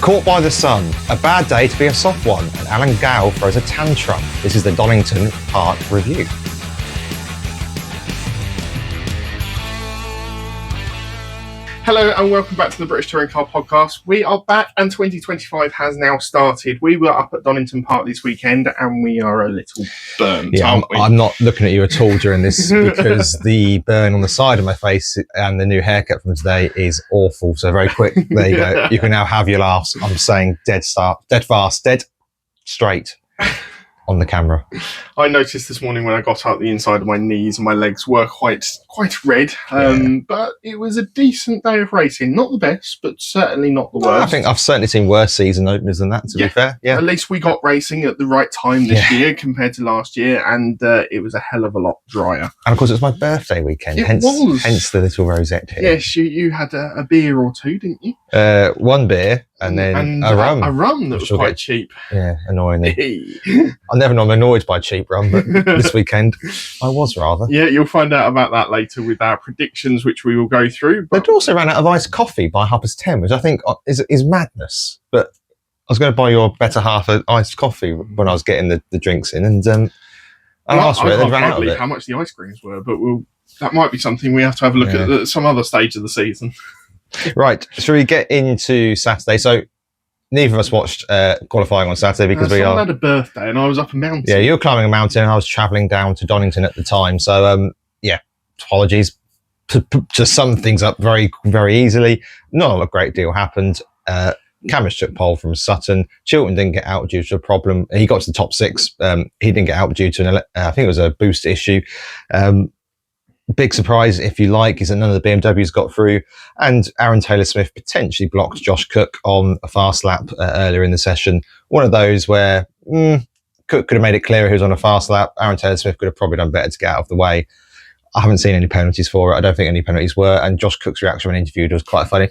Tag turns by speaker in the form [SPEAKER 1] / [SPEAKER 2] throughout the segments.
[SPEAKER 1] Caught by the sun, a bad day to be a soft one, and Alan Gow throws a tantrum. This is the Donington Park Review.
[SPEAKER 2] Hello and welcome back to the British Touring Car Podcast. We are back and 2025 has now started. We were up at Donington Park this weekend and we are a little burnt, aren't we?
[SPEAKER 1] I'm not looking at you at all during this because the burn on the side of my face and the new haircut from today is awful. So very quick, there you go. You can now have your laughs. I'm saying dead fast, dead straight on the camera.
[SPEAKER 2] I noticed this morning when I got up the inside of my knees and my legs were quite red, but it was a decent day of racing. Not the best, but certainly not the worst.
[SPEAKER 1] I think I've certainly seen worse season openers than that, to be fair. Yeah.
[SPEAKER 2] At least we got racing at the right time this year compared to last year, and it was a hell of a lot drier.
[SPEAKER 1] And of course, it was my birthday weekend, hence the little rosette here.
[SPEAKER 2] Yes, you had a beer or two, didn't you?
[SPEAKER 1] One beer. And then a rum.
[SPEAKER 2] A rum that was quite cheap.
[SPEAKER 1] Yeah, annoyingly. I'm never normally annoyed by cheap rum, but this weekend I was rather.
[SPEAKER 2] Yeah, you'll find out about that later with our predictions, which we will go through.
[SPEAKER 1] But also ran out of iced coffee by 10:30, which I think is madness. But I was going to buy your better half of iced coffee when I was getting the drinks in, and I asked for it, they ran out of it.
[SPEAKER 2] How much the ice creams were, but that might be something we have to have a look at some other stage of the season.
[SPEAKER 1] Right, shall we get into Saturday? So neither of us watched qualifying on Saturday because I
[SPEAKER 2] had a birthday and I was up a mountain.
[SPEAKER 1] Yeah, you were climbing a mountain and I was travelling down to Donington at the time. So apologies to sum things up very, very easily. Not a great deal happened. Camish took pole from Sutton. Chilton didn't get out due to a problem. He got to the top six. He didn't get out due to I think it was a boost issue. Big surprise, if you like, is that none of the BMWs got through, and Aaron Taylor-Smith potentially blocked Josh Cook on a fast lap earlier in the session. One of those where Cook could have made it clear he was on a fast lap. Aaron Taylor-Smith could have probably done better to get out of the way. I haven't seen any penalties for it. I don't think any penalties were, and Josh Cook's reaction when interviewed was quite funny.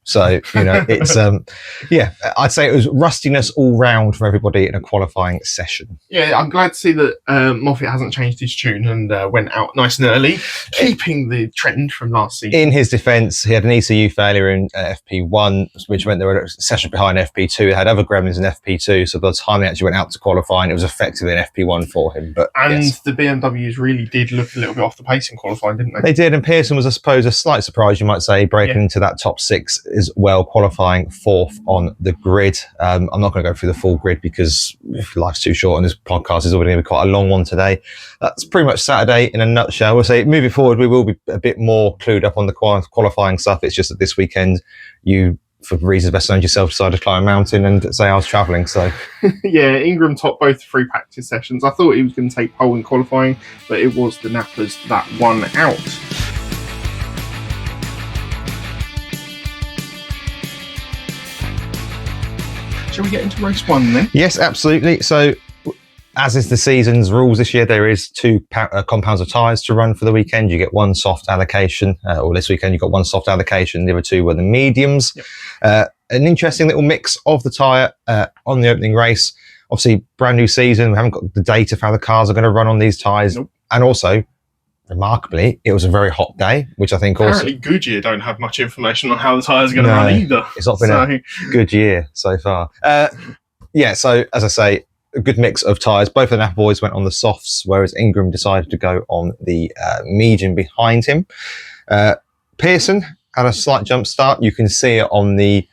[SPEAKER 1] So, it's, I'd say it was rustiness all round for everybody in a qualifying session.
[SPEAKER 2] Yeah, I'm glad to see that Moffat hasn't changed his tune and went out nice and early, keeping the trend from last season.
[SPEAKER 1] In his defence, he had an ECU failure in FP1, which meant they were a session behind FP2. He had other gremlins in FP2, so by the time he actually went out to qualifying, it was effectively an FP1 for him. But
[SPEAKER 2] the BMWs really did look a little bit off the pace in qualifying, didn't they?
[SPEAKER 1] They did, and Pearson was, I suppose, a slight surprise, you might say, breaking into that top six as well, qualifying fourth on the grid. I'm not going to go through the full grid because life's too short and this podcast is already going to be quite a long one today. That's pretty much Saturday in a nutshell. We'll say moving forward, we will be a bit more clued up on the qualifying stuff. It's just that this weekend, you, for reasons best known to yourself, decided to climb a mountain and say I was travelling. So
[SPEAKER 2] yeah, Ingram topped both the free practice sessions. I thought he was going to take pole in qualifying, but it was the Nappers that won out. Shall we get into race one then?
[SPEAKER 1] Yes, absolutely. So, as is the season's rules this year, there is two compounds of tyres to run for the weekend. You get one soft allocation, or this weekend you got one soft allocation. The other two were the mediums. Yep. An interesting little mix of the tyre on the opening race. Obviously, brand new season. We haven't got the data for how the cars are going to run on these tyres. Nope. And also, remarkably, it was a very hot day, which I think
[SPEAKER 2] apparently Goodyear don't have much information on how the tyres are going to run either.
[SPEAKER 1] It's not been a good year so far. So as I say, a good mix of tyres. Both of the Napa boys went on the softs, whereas Ingram decided to go on the medium behind him. Pearson had a slight jump start. You can see it on the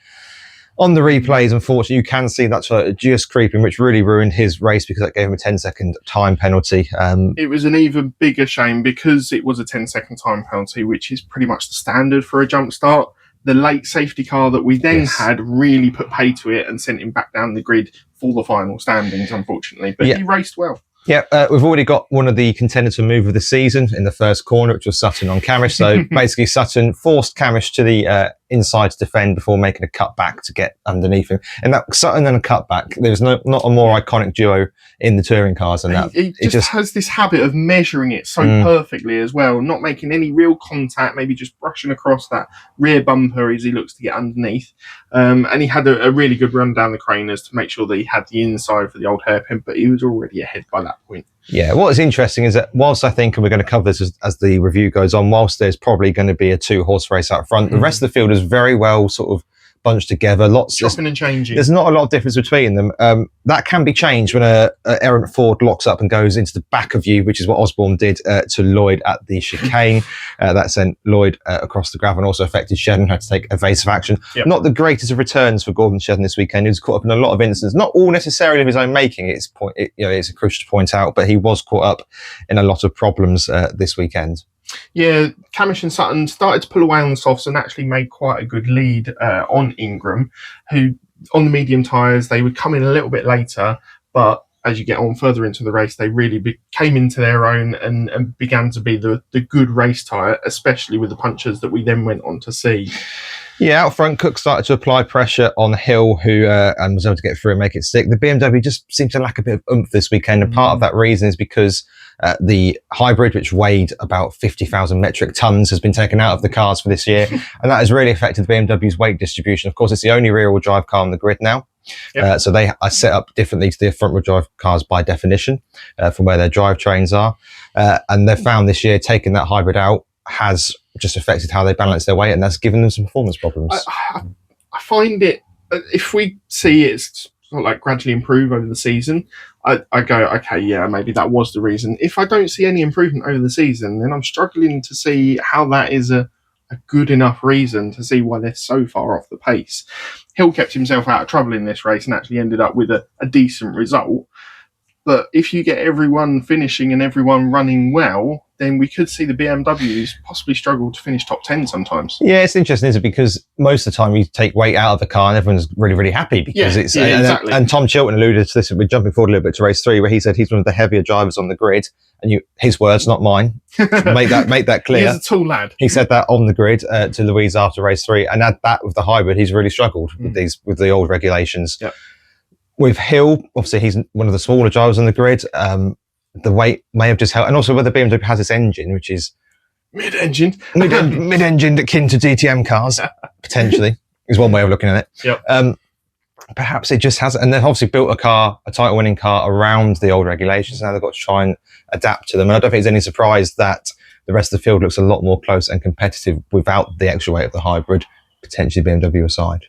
[SPEAKER 1] replays. Unfortunately, you can see that sort of just creeping, which really ruined his race because that gave him a 10-second time penalty.
[SPEAKER 2] It was an even bigger shame because it was a 10-second time penalty, which is pretty much the standard for a jump start. The late safety car that we then had really put pay to it and sent him back down the grid for the final standings, unfortunately. But he raced well.
[SPEAKER 1] Yeah, we've already got one of the contenders to move of the season in the first corner, which was Sutton on Camish. So basically, Sutton forced Camish to the inside to defend before making a cutback to get underneath him. And that Sutton and a cutback, there's not a more iconic duo in the touring cars than that.
[SPEAKER 2] He just has this habit of measuring it so perfectly as well, not making any real contact, maybe just brushing across that rear bumper as he looks to get underneath. And he had a really good run down the craners to make sure that he had the inside for the old hairpin, but he was already ahead by that point.
[SPEAKER 1] Yeah, what is interesting is that whilst I think, and we're going to cover this as the review goes on, whilst there's probably going to be a 2-horse race out front, the rest of the field is very well sort of bunched together.
[SPEAKER 2] Chopping and changing.
[SPEAKER 1] There's not a lot of difference between them. That can be changed when a errant Ford locks up and goes into the back of you, which is what Osborne did to Lloyd at the chicane. That sent Lloyd across the gravel and also affected Shedden, who had to take evasive action.
[SPEAKER 2] Yep.
[SPEAKER 1] Not the greatest of returns for Gordon Shedden this weekend. He was caught up in a lot of incidents, not all necessarily of his own making. It's crucial to point out, but he was caught up in a lot of problems this weekend.
[SPEAKER 2] Yeah, Camish and Sutton started to pull away on the softs and actually made quite a good lead on Ingram, who on the medium tyres, they would come in a little bit later, but as you get on further into the race, they really came into their own and began to be the good race tyre, especially with the punches that we then went on to see.
[SPEAKER 1] Yeah, out front, Cook started to apply pressure on Hill, who and was able to get through and make it stick. The BMW just seemed to lack a bit of oomph this weekend, and part of that reason is because the hybrid, which weighed about 50,000 metric tons, has been taken out of the cars for this year, and that has really affected the BMW's weight distribution. Of course, it's the only rear-wheel drive car on the grid now. Yep. So they are set up differently to the front-wheel drive cars by definition from where their drivetrains are. And they've found this year taking that hybrid out has just affected how they balance their weight, and that's given them some performance problems.
[SPEAKER 2] I find it, if we see it sort of like gradually improve over the season, I go, okay, yeah, maybe that was the reason. If I don't see any improvement over the season, then I'm struggling to see how that is a good enough reason to see why they're so far off the pace. Hill kept himself out of trouble in this race and actually ended up with a decent result. But if you get everyone finishing and everyone running well, then we could see the BMWs possibly struggle to finish top 10 sometimes.
[SPEAKER 1] Yeah, it's interesting, isn't it? Because most of the time you take weight out of the car and everyone's really, really happy because it's...
[SPEAKER 2] Yeah, exactly.
[SPEAKER 1] And Tom Chilton alluded to this, we're jumping forward a little bit to race 3, where he said he's one of the heavier drivers on the grid. And his words, not mine. Make that clear.
[SPEAKER 2] He's a tall lad.
[SPEAKER 1] He said that on the grid to Louise after race 3. And add that with the hybrid, he's really struggled with the old regulations.
[SPEAKER 2] Yep.
[SPEAKER 1] With Hill, obviously he's one of the smaller drivers on the grid. The weight may have just helped, and also whether BMW has this engine, which is
[SPEAKER 2] mid-engine,
[SPEAKER 1] akin to DTM cars, potentially is one way of looking at it.
[SPEAKER 2] Yep.
[SPEAKER 1] Perhaps it just hasn't, and they've obviously built a title-winning car around the old regulations. Now they've got to try and adapt to them, and I don't think it's any surprise that the rest of the field looks a lot more close and competitive without the extra weight of the hybrid, potentially BMW aside.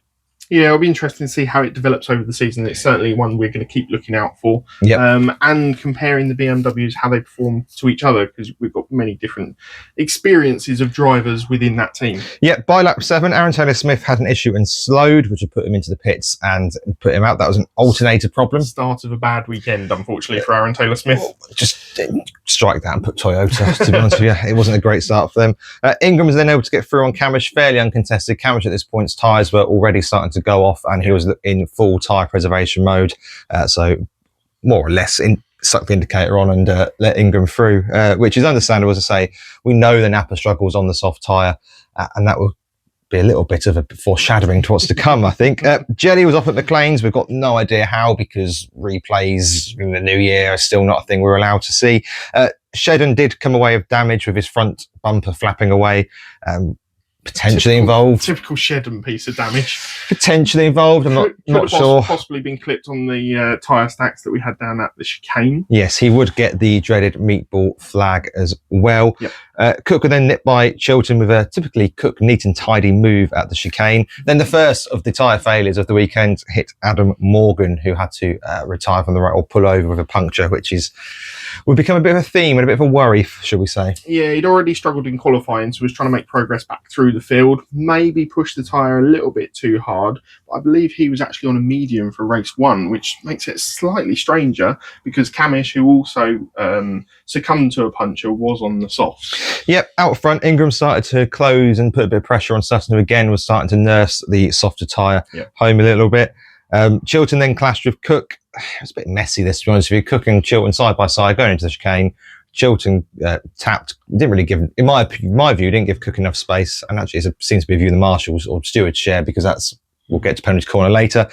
[SPEAKER 2] Yeah, it'll be interesting to see how it develops over the season. It's certainly one we're going to keep looking out for.
[SPEAKER 1] Yep.
[SPEAKER 2] And comparing the BMWs, how they perform to each other, because we've got many different experiences of drivers within that team.
[SPEAKER 1] Yeah, by lap 7, Aaron Taylor-Smith had an issue and slowed, which would put him into the pits and put him out. That was an alternator problem.
[SPEAKER 2] Start of a bad weekend, unfortunately, for Aaron Taylor-Smith.
[SPEAKER 1] Just strike that and put Toyota, to be honest with you. It wasn't a great start for them. Ingram was then able to get through on Camish, fairly uncontested. Camish at this point, tyres were already starting to go off and he was in full tyre preservation mode. So more or less suck the indicator on and let Ingram through, which is understandable. As I say, we know the Napa struggles on the soft tyre, and that will be a little bit of a foreshadowing to what's to come, I think. Jelly was off at McLean's. We've got no idea how, because replays in the new year are still not a thing we're allowed to see. Shedden did come away with damage with his front bumper flapping away. Potentially involved.
[SPEAKER 2] Typical Shedden piece of damage.
[SPEAKER 1] Potentially involved. I'm not sure.
[SPEAKER 2] Possibly been clipped on the tyre stacks that we had down at the chicane.
[SPEAKER 1] Yes, he would get the dreaded meatball flag as well.
[SPEAKER 2] Yep.
[SPEAKER 1] Cook would then nip by Chilton with a typically Cook neat and tidy move at the chicane. Then the first of the tyre failures of the weekend hit Adam Morgan, who had to retire from the right or pull over with a puncture, which would become a bit of a theme and a bit of a worry, shall we say.
[SPEAKER 2] Yeah, he'd already struggled in qualifying, so was trying to make progress back through the field. Maybe pushed the tyre a little bit too hard, but I believe he was actually on a medium for race 1, which makes it slightly stranger because Camish, who also succumbed to a puncture, was on the softs.
[SPEAKER 1] Yep, out front, Ingram started to close and put a bit of pressure on Sutton, who again was starting to nurse the softer tyre home a little bit. Chilton then clashed with Cook. It was a bit messy, this, to be honest with you. Cook and Chilton side by side going into the chicane. Chilton tapped, didn't really give, in my view, didn't give Cook enough space. And actually, it seems to be a view the marshals or stewards share, because we'll get to penalty corner later.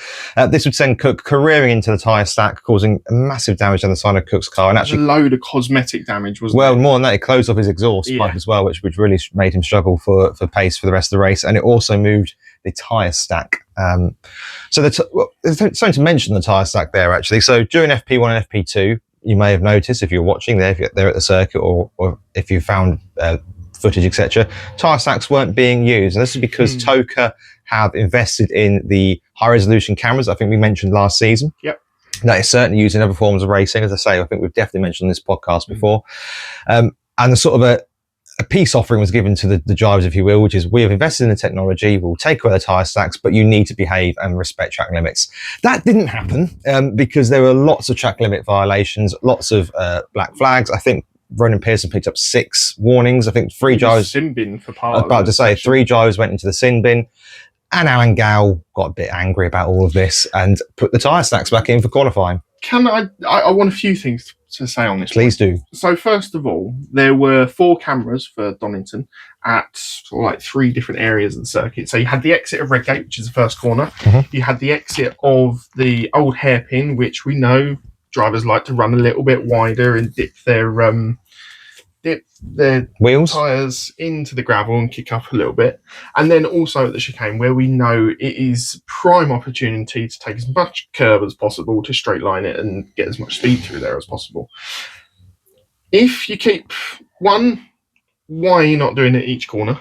[SPEAKER 1] This would send Cook careering into the tyre stack, causing massive damage on the side of Cook's car. And actually,
[SPEAKER 2] a load of cosmetic damage, wasn't it?
[SPEAKER 1] Well, more than that, it closed off his exhaust pipe as well, which really made him struggle for pace for the rest of the race. And it also moved the tyre stack. So there's something to mention the tyre stack there, actually. So during FP1 and FP2, you may have noticed, if you're watching there, if you're there at the circuit, or if you found footage, etc., tyre stacks weren't being used. And this is because Toka have invested in the high resolution cameras. I think we mentioned last season.
[SPEAKER 2] Yep.
[SPEAKER 1] That is certainly used in other forms of racing. As I say, I think we've definitely mentioned on this podcast before. And the sort of a peace offering was given to the drivers, if you will, which is we have invested in the technology, we'll take away the tyre stacks, but you need to behave and respect track limits. That didn't happen because there were lots of track limit violations, lots of black flags. I think Ronan Pearson picked up 6 warnings. I think 3 drivers.
[SPEAKER 2] Sin bin for part.
[SPEAKER 1] I was about to say 3 drivers went into the sin bin. And Alan Gow got a bit angry about all of this and put the tyre stacks back in for qualifying.
[SPEAKER 2] I want a few things to say on this.
[SPEAKER 1] Please do.
[SPEAKER 2] So first of all, there were 4 cameras for Donington at sort of like 3 different areas of the circuit. So you had the exit of Redgate, which is the first corner.
[SPEAKER 1] Mm-hmm.
[SPEAKER 2] You had the exit of the old hairpin, which we know drivers like to run a little bit wider and dip their
[SPEAKER 1] wheels,
[SPEAKER 2] tyres into the gravel and kick up a little bit. And then also at the chicane, where we know it is prime opportunity to take as much curb as possible to straight line it and get as much speed through there as possible. If you keep why are you not doing it each corner?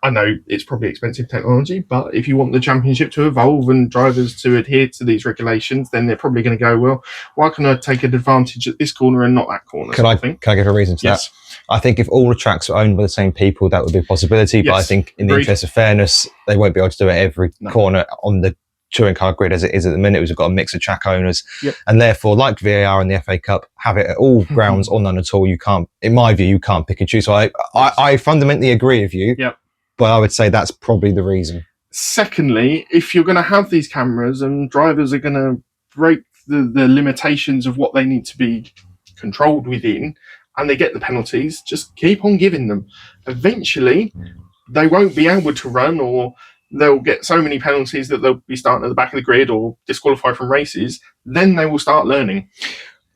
[SPEAKER 2] I know it's probably expensive technology, but if you want the championship to evolve and drivers to adhere to these regulations, then they're probably going to go, well, why can I take an advantage at this corner and not that corner?
[SPEAKER 1] Can I give a reason to that? I think if all the tracks were owned by the same people, that would be a possibility. But I think in the interest of fairness, they won't be able to do it every corner on the touring car grid as it is at the minute. We've got a mix of track owners.
[SPEAKER 2] Yep.
[SPEAKER 1] And therefore, like VAR and the FA Cup, have it at all grounds or none at all. You can't, in my view, you can't pick and choose. So I fundamentally agree with you.
[SPEAKER 2] Yep.
[SPEAKER 1] But I would say that's probably the reason.
[SPEAKER 2] Secondly, if you're going to have these cameras and drivers are going to break the limitations of what they need to be controlled within, and they get the penalties, just keep on giving them. Eventually, they won't be able to run, or they'll get so many penalties that they'll be starting at the back of the grid or disqualified from races. Then they will start learning.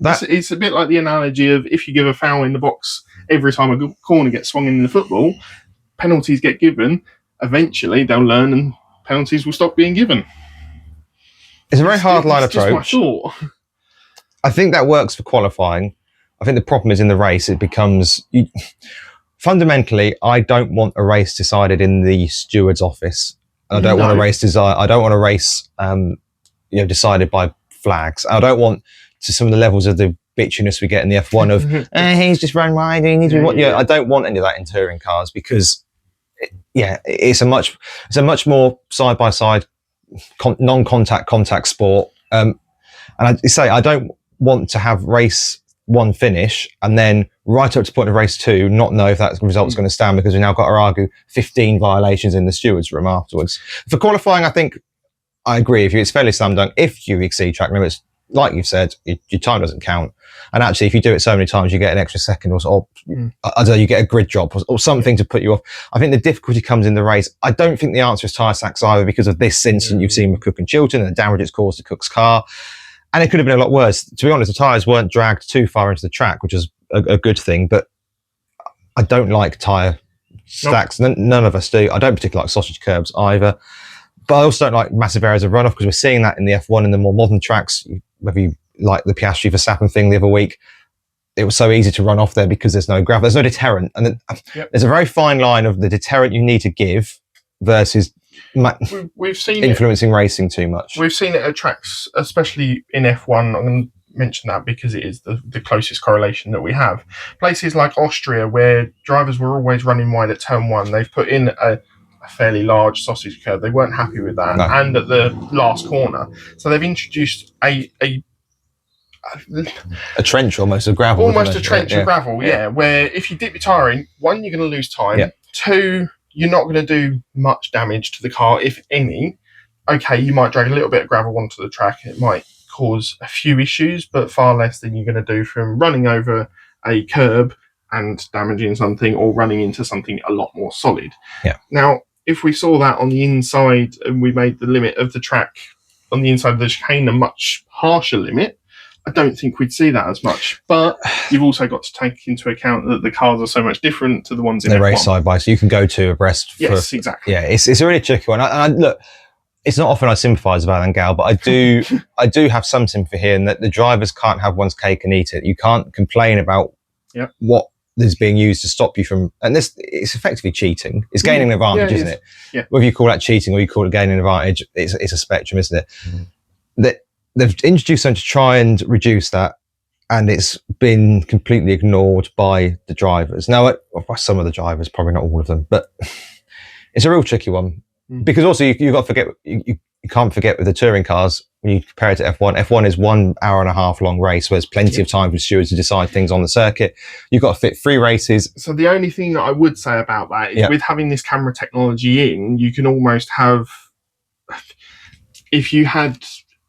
[SPEAKER 2] It's a bit like the analogy of if you give a foul in the box every time a corner gets swung in the football, penalties get given, eventually they'll learn and penalties will stop being given.
[SPEAKER 1] It's a very hard line approach.
[SPEAKER 2] Just my thought.
[SPEAKER 1] I think that works for qualifying. I think the problem is in the race, it becomes... fundamentally, I don't want a race decided in the steward's office. I don't want a race decided by flags. I don't want to some of the levels of the bitchiness we get in the F1 of, he's just run wide. I don't want any of that in touring cars because... it's a much more side by side, non-contact sport. And I don't want to have race 1 finish and then right up to the point of race 2 not know if that result's going to stand because we now got to argue 15 violations in the stewards room afterwards. For qualifying, I think I agree with you. It's fairly slam dunk. If you exceed track limits, like you've said, your time doesn't count. And actually, if you do it so many times, you get an extra second or I don't know, you get a grid drop or something to put you off. I think the difficulty comes in the race. I don't think the answer is tyre stacks either because of this incident you've seen with Cook and Chilton and the damage it's caused to Cook's car. And it could have been a lot worse. To be honest, the tyres weren't dragged too far into the track, which is a good thing. But I don't like tyre stacks. Nope. None of us do. I don't particularly like sausage curbs either. But I also don't like massive areas of runoff because we're seeing that in the F1 and the more modern tracks, whether you like the Piastri Verstappen thing the other week, it was so easy to run off there because there's no gravel. There's no deterrent. And there's a very fine line of the deterrent you need to give versus
[SPEAKER 2] we've seen
[SPEAKER 1] influencing racing too much.
[SPEAKER 2] We've seen it at tracks, especially in F1. I'm going to mention that because it is the closest correlation that we have. Places like Austria, where drivers were always running wide at turn 1, they've put in a fairly large sausage curb. They weren't happy with that. No. And at the last corner. So they've introduced a
[SPEAKER 1] trench almost of gravel.
[SPEAKER 2] Almost a trench of gravel, where if you dip your tyre in, 1, you're going to lose time. 2, you're not going to do much damage to the car, if any. Okay, you might drag a little bit of gravel onto the track. It might cause a few issues, but far less than you're going to do from running over a curb and damaging something or running into something a lot more solid.
[SPEAKER 1] Yeah.
[SPEAKER 2] Now, if we saw that on the inside and we made the limit of the track on the inside of the chicane a much harsher limit, I don't think we'd see that as much. But you've also got to take into account that the cars are so much different to the ones in F1.
[SPEAKER 1] They race side by, so you can go 2 abreast.
[SPEAKER 2] Yes, exactly.
[SPEAKER 1] Yeah, it's a really tricky one. And look, it's not often I sympathise with Alan Gow, but I do have some sympathy here in that the drivers can't have one's cake and eat it. You can't complain about what that's being used to stop you from, and this it's effectively cheating. It's gaining an advantage, isn't it?
[SPEAKER 2] Yeah.
[SPEAKER 1] Whether you call that cheating or you call it gaining an advantage, it's a spectrum, isn't it? That they've introduced them to try and reduce that, and it's been completely ignored by the drivers. Now, by some of the drivers, probably not all of them, but it's a real tricky one because also you've got to forget you can't forget with the touring cars when you compare it to F1. F1 is 1 hour and a half long race, where there's plenty of time for stewards to decide things on the circuit. You've got to fit 3 races.
[SPEAKER 2] So the only thing that I would say about that is with having this camera technology in, you can almost have, if you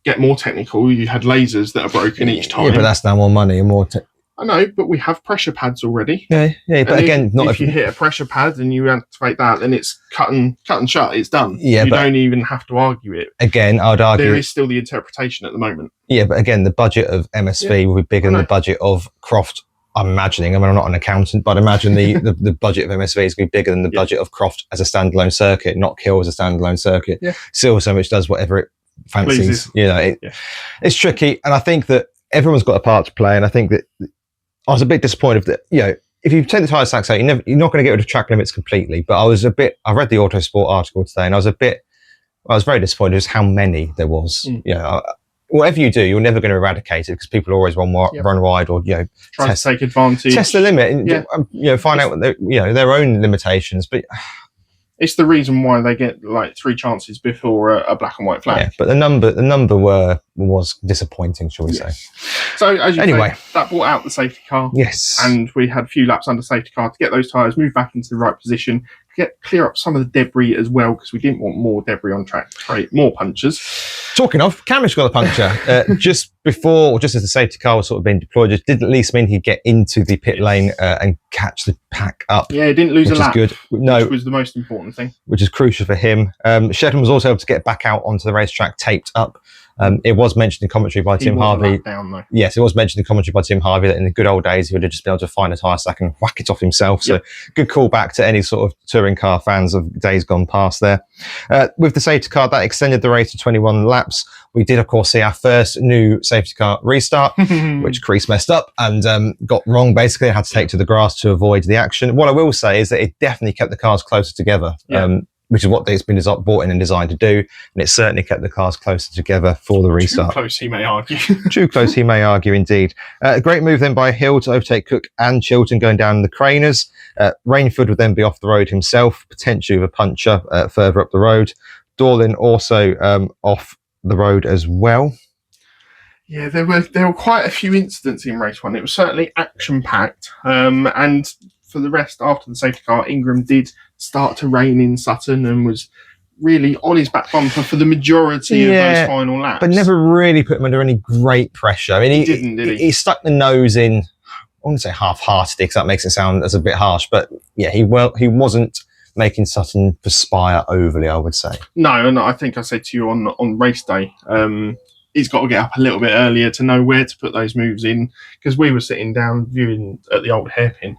[SPEAKER 2] get more technical, you had lasers that are broken each time.
[SPEAKER 1] Yeah, but that's now more money and more.
[SPEAKER 2] I know, but we have pressure pads already.
[SPEAKER 1] Yeah. But again,
[SPEAKER 2] if you hit a pressure pad and you activate that, then it's cut and shut. It's done. Yeah, you don't even have to argue it.
[SPEAKER 1] Again, I'd argue
[SPEAKER 2] there is still the interpretation at the moment.
[SPEAKER 1] Yeah, but again, the budget of MSV will be bigger than the budget of Croft. I'm imagining. I mean, I'm not an accountant, but I imagine the budget of MSV is going to be bigger than the budget of Croft as a standalone circuit, not Kill as a standalone circuit. Yeah. Still, so much does whatever it fancies. You know, it's tricky, and I think that everyone's got a part to play, and I think that. I was a bit disappointed that, you know, if you take the tyre stacks out, you're not going to get rid of track limits completely. But I read the Autosport article today, and I was very disappointed just how many there was. You know, whatever you do, you're never going to eradicate it because people always run wide or, you know,
[SPEAKER 2] try to take advantage,
[SPEAKER 1] test the limit, and you know, find out what their own limitations. But
[SPEAKER 2] it's the reason why they get like 3 chances before a black and white flag.
[SPEAKER 1] Yeah, but the number was disappointing, shall we say?
[SPEAKER 2] So as you say, that brought out the safety car.
[SPEAKER 1] Yes,
[SPEAKER 2] and we had a few laps under safety car to get those tyres moved back into the right position, clear up some of the debris as well, because we didn't want more debris on track to create more punctures.
[SPEAKER 1] Talking of, Camish got a puncture just before, or just as the safety car was sort of being deployed. It did at least mean he'd get into the pit lane and catch the pack up.
[SPEAKER 2] Yeah, he didn't lose a lap.
[SPEAKER 1] Which is good. No,
[SPEAKER 2] which was the most important thing.
[SPEAKER 1] Which is crucial for him. Shedden was also able to get back out onto the racetrack taped up. It was mentioned in commentary by Tim Harvey. Yes, it was mentioned in commentary by Tim Harvey that in the good old days he would have just been able to find a tyre stack and whack it off himself. So good callback to any sort of touring car fans of days gone past there. With the safety car, that extended the race to 21 laps. We did, of course, see our first new safety car restart, which Crease messed up and got wrong, basically. I had to take to the grass to avoid the action. What I will say is that it definitely kept the cars closer together. Which is what it's been brought in and designed to do. And it certainly kept the cars closer together for the restart.
[SPEAKER 2] Too close, he may argue.
[SPEAKER 1] Too close, he may argue, indeed. A great move then by Hill to overtake Cook and Chilton going down the Craners. Rainford would then be off the road himself, potentially with a puncher further up the road. Dorlin also off the road as well.
[SPEAKER 2] Yeah, there were quite a few incidents in race 1. It was certainly action-packed. And for the rest, after the safety car, Ingram did start to rein in Sutton and was really on his back bumper for the majority of those final laps.
[SPEAKER 1] But never really put him under any great pressure. I mean, he didn't, did he? He stuck the nose in, I wouldn't say half-heartedly, because that makes it sound as a bit harsh, but yeah, he wasn't making Sutton perspire overly, I would say. No,
[SPEAKER 2] and I think I said to you on race day, he's got to get up a little bit earlier to know where to put those moves in, because we were sitting down viewing at the old hairpin.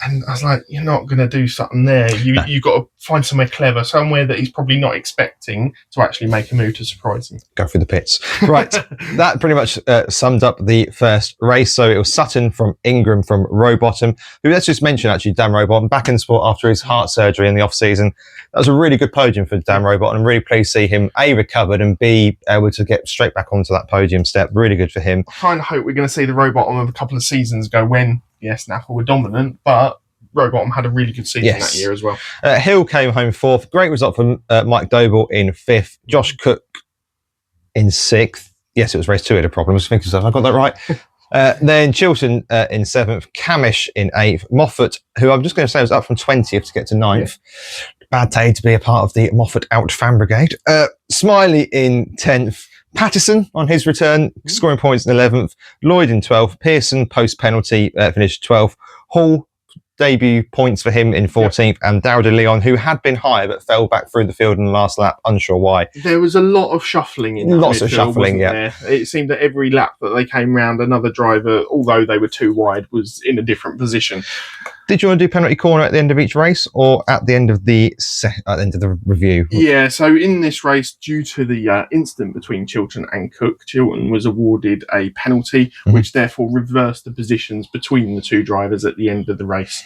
[SPEAKER 2] And I was like, you're not going to do something there. You've got to find somewhere clever, somewhere that he's probably not expecting to actually make a move to surprise him.
[SPEAKER 1] Go through the pits. Right. That pretty much summed up the first race. So it was Sutton from Ingram from Rowbottom, who, let's just mention actually, Dan Rowbottom, back in sport after his heart surgery in the off-season. That was a really good podium for Dan Rowbottom. I'm really pleased to see him, A, recovered, and B, able to get straight back onto that podium step. Really good for him.
[SPEAKER 2] I kind of hope we're going to see the Rowbottom of a couple of seasons ago when, yes, Snaffle were dominant, but Rowbottom had a really good season that year as well.
[SPEAKER 1] Hill came home 4th. Great result from Mike Doble in 5th. Josh Cook in 6th. Yes, it was race 2 had a problem. I was thinking, I got that right. Then Chilton in 7th. Camish in 8th. Moffat, who I'm just going to say was up from 20th to get to 9th. Yeah. Bad day to be a part of the Moffat out fan brigade. Smiley in 10th. Patterson on his return, scoring points in 11th. Lloyd in 12th. Pearson, post-penalty, finished 12th. Hall, debut points for him in 14th. And Darrell de Leon, who had been high but fell back through the field in the last lap, unsure why.
[SPEAKER 2] There was a lot of shuffling in that
[SPEAKER 1] Lots of
[SPEAKER 2] midfield,
[SPEAKER 1] shuffling,
[SPEAKER 2] there? It seemed that every lap that they came round, another driver, although they were too wide, was in a different position.
[SPEAKER 1] Did you want to do penalty corner at the end of each race or at the end of the review?
[SPEAKER 2] Yeah, so in this race, due to the incident between Chilton and Cook, Chilton was awarded a penalty, which therefore reversed the positions between the two drivers at the end of the race,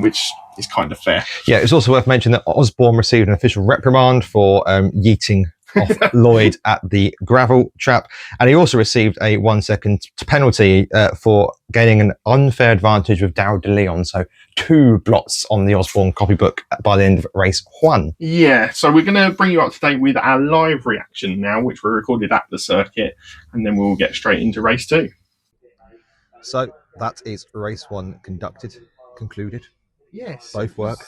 [SPEAKER 2] which is kind of fair.
[SPEAKER 1] Yeah, it's also worth mentioning that Osborne received an official reprimand for yeeting off Lloyd at the gravel trap, and he also received a 1 second penalty for gaining an unfair advantage with Darryl de Leon. So 2 blots on the Osborne copybook by the end of race 1.
[SPEAKER 2] Yeah, so we're going to bring you up to date with our live reaction now, which we recorded at the circuit, and then we'll get straight into race 2.
[SPEAKER 1] So that is race 1 concluded.
[SPEAKER 2] Yes,
[SPEAKER 1] both work.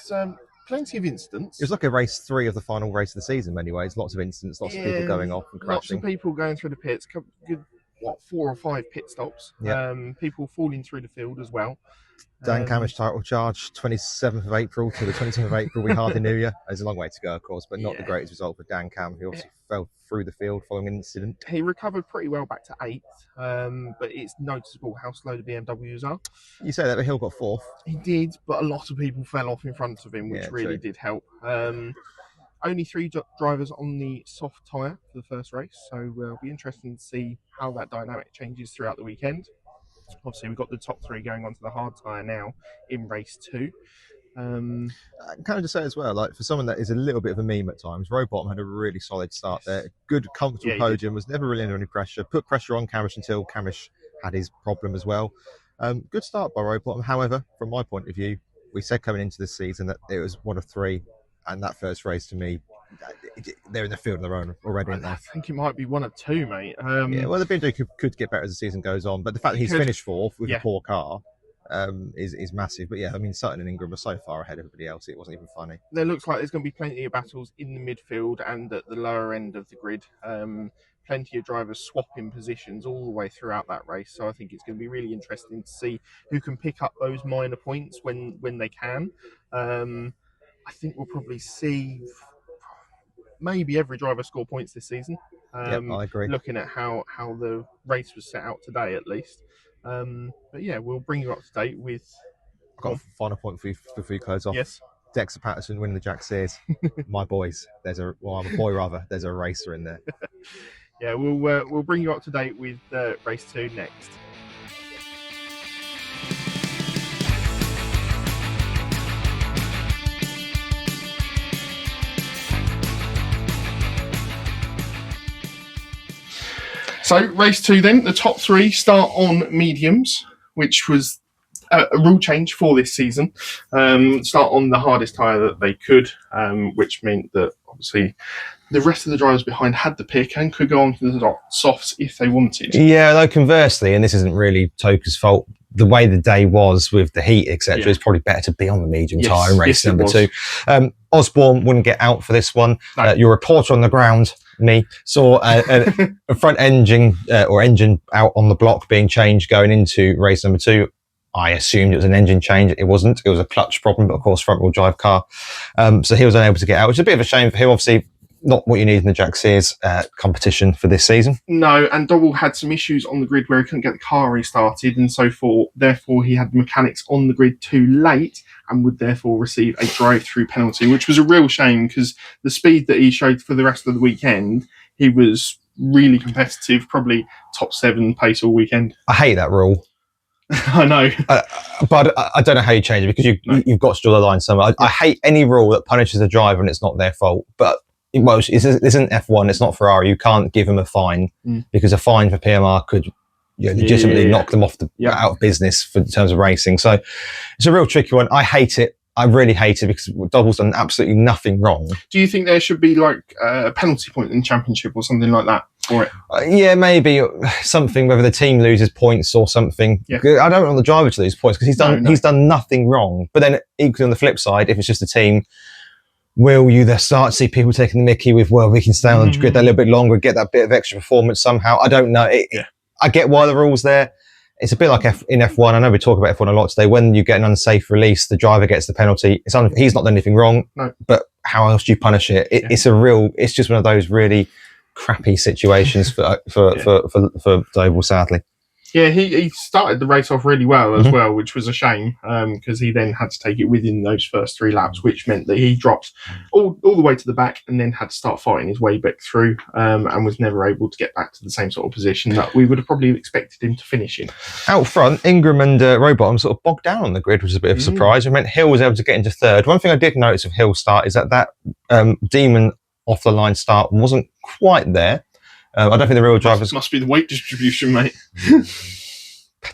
[SPEAKER 2] Plenty of incidents.
[SPEAKER 1] It was like a race 3 of the final race of the season in many ways. Lots of incidents, lots of people going off and crashing.
[SPEAKER 2] Lots of people going through the pits. Good, 4 or 5 pit stops.
[SPEAKER 1] Yeah.
[SPEAKER 2] People falling through the field as well.
[SPEAKER 1] Dan Camish title charge, 27th of April to the 27th of April. We hardly knew you. There's a long way to go, of course, but not the greatest result for Dan Cam, who obviously fell through the field following an incident.
[SPEAKER 2] He recovered pretty well back to 8th, but it's noticeable how slow the BMWs are.
[SPEAKER 1] You say that, but Hill got 4th.
[SPEAKER 2] He did, but a lot of people fell off in front of him, which really did help. Only 3 drivers on the soft tyre for the first race, so it'll be interesting to see how that dynamic changes throughout the weekend. Obviously, we've got the top 3 going onto the hard tyre now in race 2.
[SPEAKER 1] Can I just say as well, like for someone that is a little bit of a meme at times, Rowbottom had a really solid start there. Good, comfortable podium, was never really under any pressure. Put pressure on Camish until Camish had his problem as well. Good start by Rowbottom. However, from my point of view, we said coming into this season that it was 1 of 3, and that first race to me, they're in the field on their own already, aren't they?
[SPEAKER 2] I think it might be 1 of 2, mate.
[SPEAKER 1] Yeah, well, the BMW could get better as the season goes on, but the fact that he's finished 4th with a poor car is massive. But yeah, I mean, Sutton and Ingram were so far ahead of everybody else, it wasn't even funny.
[SPEAKER 2] There looks like there's going to be plenty of battles in the midfield and at the lower end of the grid. Plenty of drivers swapping positions all the way throughout that race. So I think it's going to be really interesting to see who can pick up those minor points when they can. I think we'll probably see maybe every driver score points this season.
[SPEAKER 1] I agree.
[SPEAKER 2] Looking at how the race was set out today, at least. But yeah, we'll bring you up to date with.
[SPEAKER 1] I've got a final point for you before you close off.
[SPEAKER 2] Yes.
[SPEAKER 1] Dexter Patterson winning the Jack Sears. My boys. I'm a boy rather. There's a racer in there.
[SPEAKER 2] Yeah, we'll bring you up to date with race 2 next. So race 2 then, the top 3 start on mediums, which was a rule change for this season. Start on the hardest tyre that they could, which meant that obviously the rest of the drivers behind had the pick and could go on to the softs if they wanted.
[SPEAKER 1] Yeah, though conversely, and this isn't really Toka's fault, the way the day was with the heat, etc., it's probably better to be on the medium tyre in race number 2. Osborne wouldn't get out for this one. No. Your reporter on the ground, me, saw a front engine engine out on the block being changed going into race number 2. I assumed it was an engine change. It wasn't. It was a clutch problem, but of course, front-wheel drive car. So he was unable to get out, which is a bit of a shame for him. Obviously, not what you need in the Jack Sears competition for this season. No,
[SPEAKER 2] and Dobble had some issues on the grid where he couldn't get the car restarted, and so forth. Therefore, he had the mechanics on the grid too late and would therefore receive a drive-through penalty, which was a real shame because the speed that he showed for the rest of the weekend, he was really competitive, probably top 7 pace all weekend.
[SPEAKER 1] I hate that rule.
[SPEAKER 2] I know.
[SPEAKER 1] But I don't know how you change it because you've got to draw the line somewhere. I hate any rule that punishes a driver and it's not their fault. But this isn't F1, it's not Ferrari. You can't give them a fine because a fine for PMR could legitimately knock them off out of business in terms of racing. So it's a real tricky one. I hate it. I really hate it because Dobble's done absolutely nothing wrong.
[SPEAKER 2] Do you think there should be like a penalty point in the championship or something like that for it?
[SPEAKER 1] Yeah, maybe something, whether the team loses points or something. Yeah. I don't want the driver to lose points because he's done nothing wrong. But then equally on the flip side, if it's just a team, will you then start to see people taking the mickey with, well, we can stay on the grid a little bit longer, get that bit of extra performance somehow? I don't know. I get why the rule's there. It's a bit like in F1. I know we talk about F1 a lot today. When you get an unsafe release, the driver gets the penalty. He's not done anything wrong, but how else do you punish it? It's just one of those really crappy situations for Doble, sadly.
[SPEAKER 2] Yeah, he started the race off really well as well, which was a shame because he then had to take it within those first 3 laps, which meant that he dropped all the way to the back and then had to start fighting his way back through and was never able to get back to the same sort of position that we would have probably expected him to finish in.
[SPEAKER 1] Out front, Ingram and Rowbottom sort of bogged down on the grid, which was a bit of a surprise. It meant Hill was able to get into third. One thing I did notice of Hill's start is that Demon off the line start wasn't quite there. I don't think the real drivers...
[SPEAKER 2] Must be the weight distribution, mate.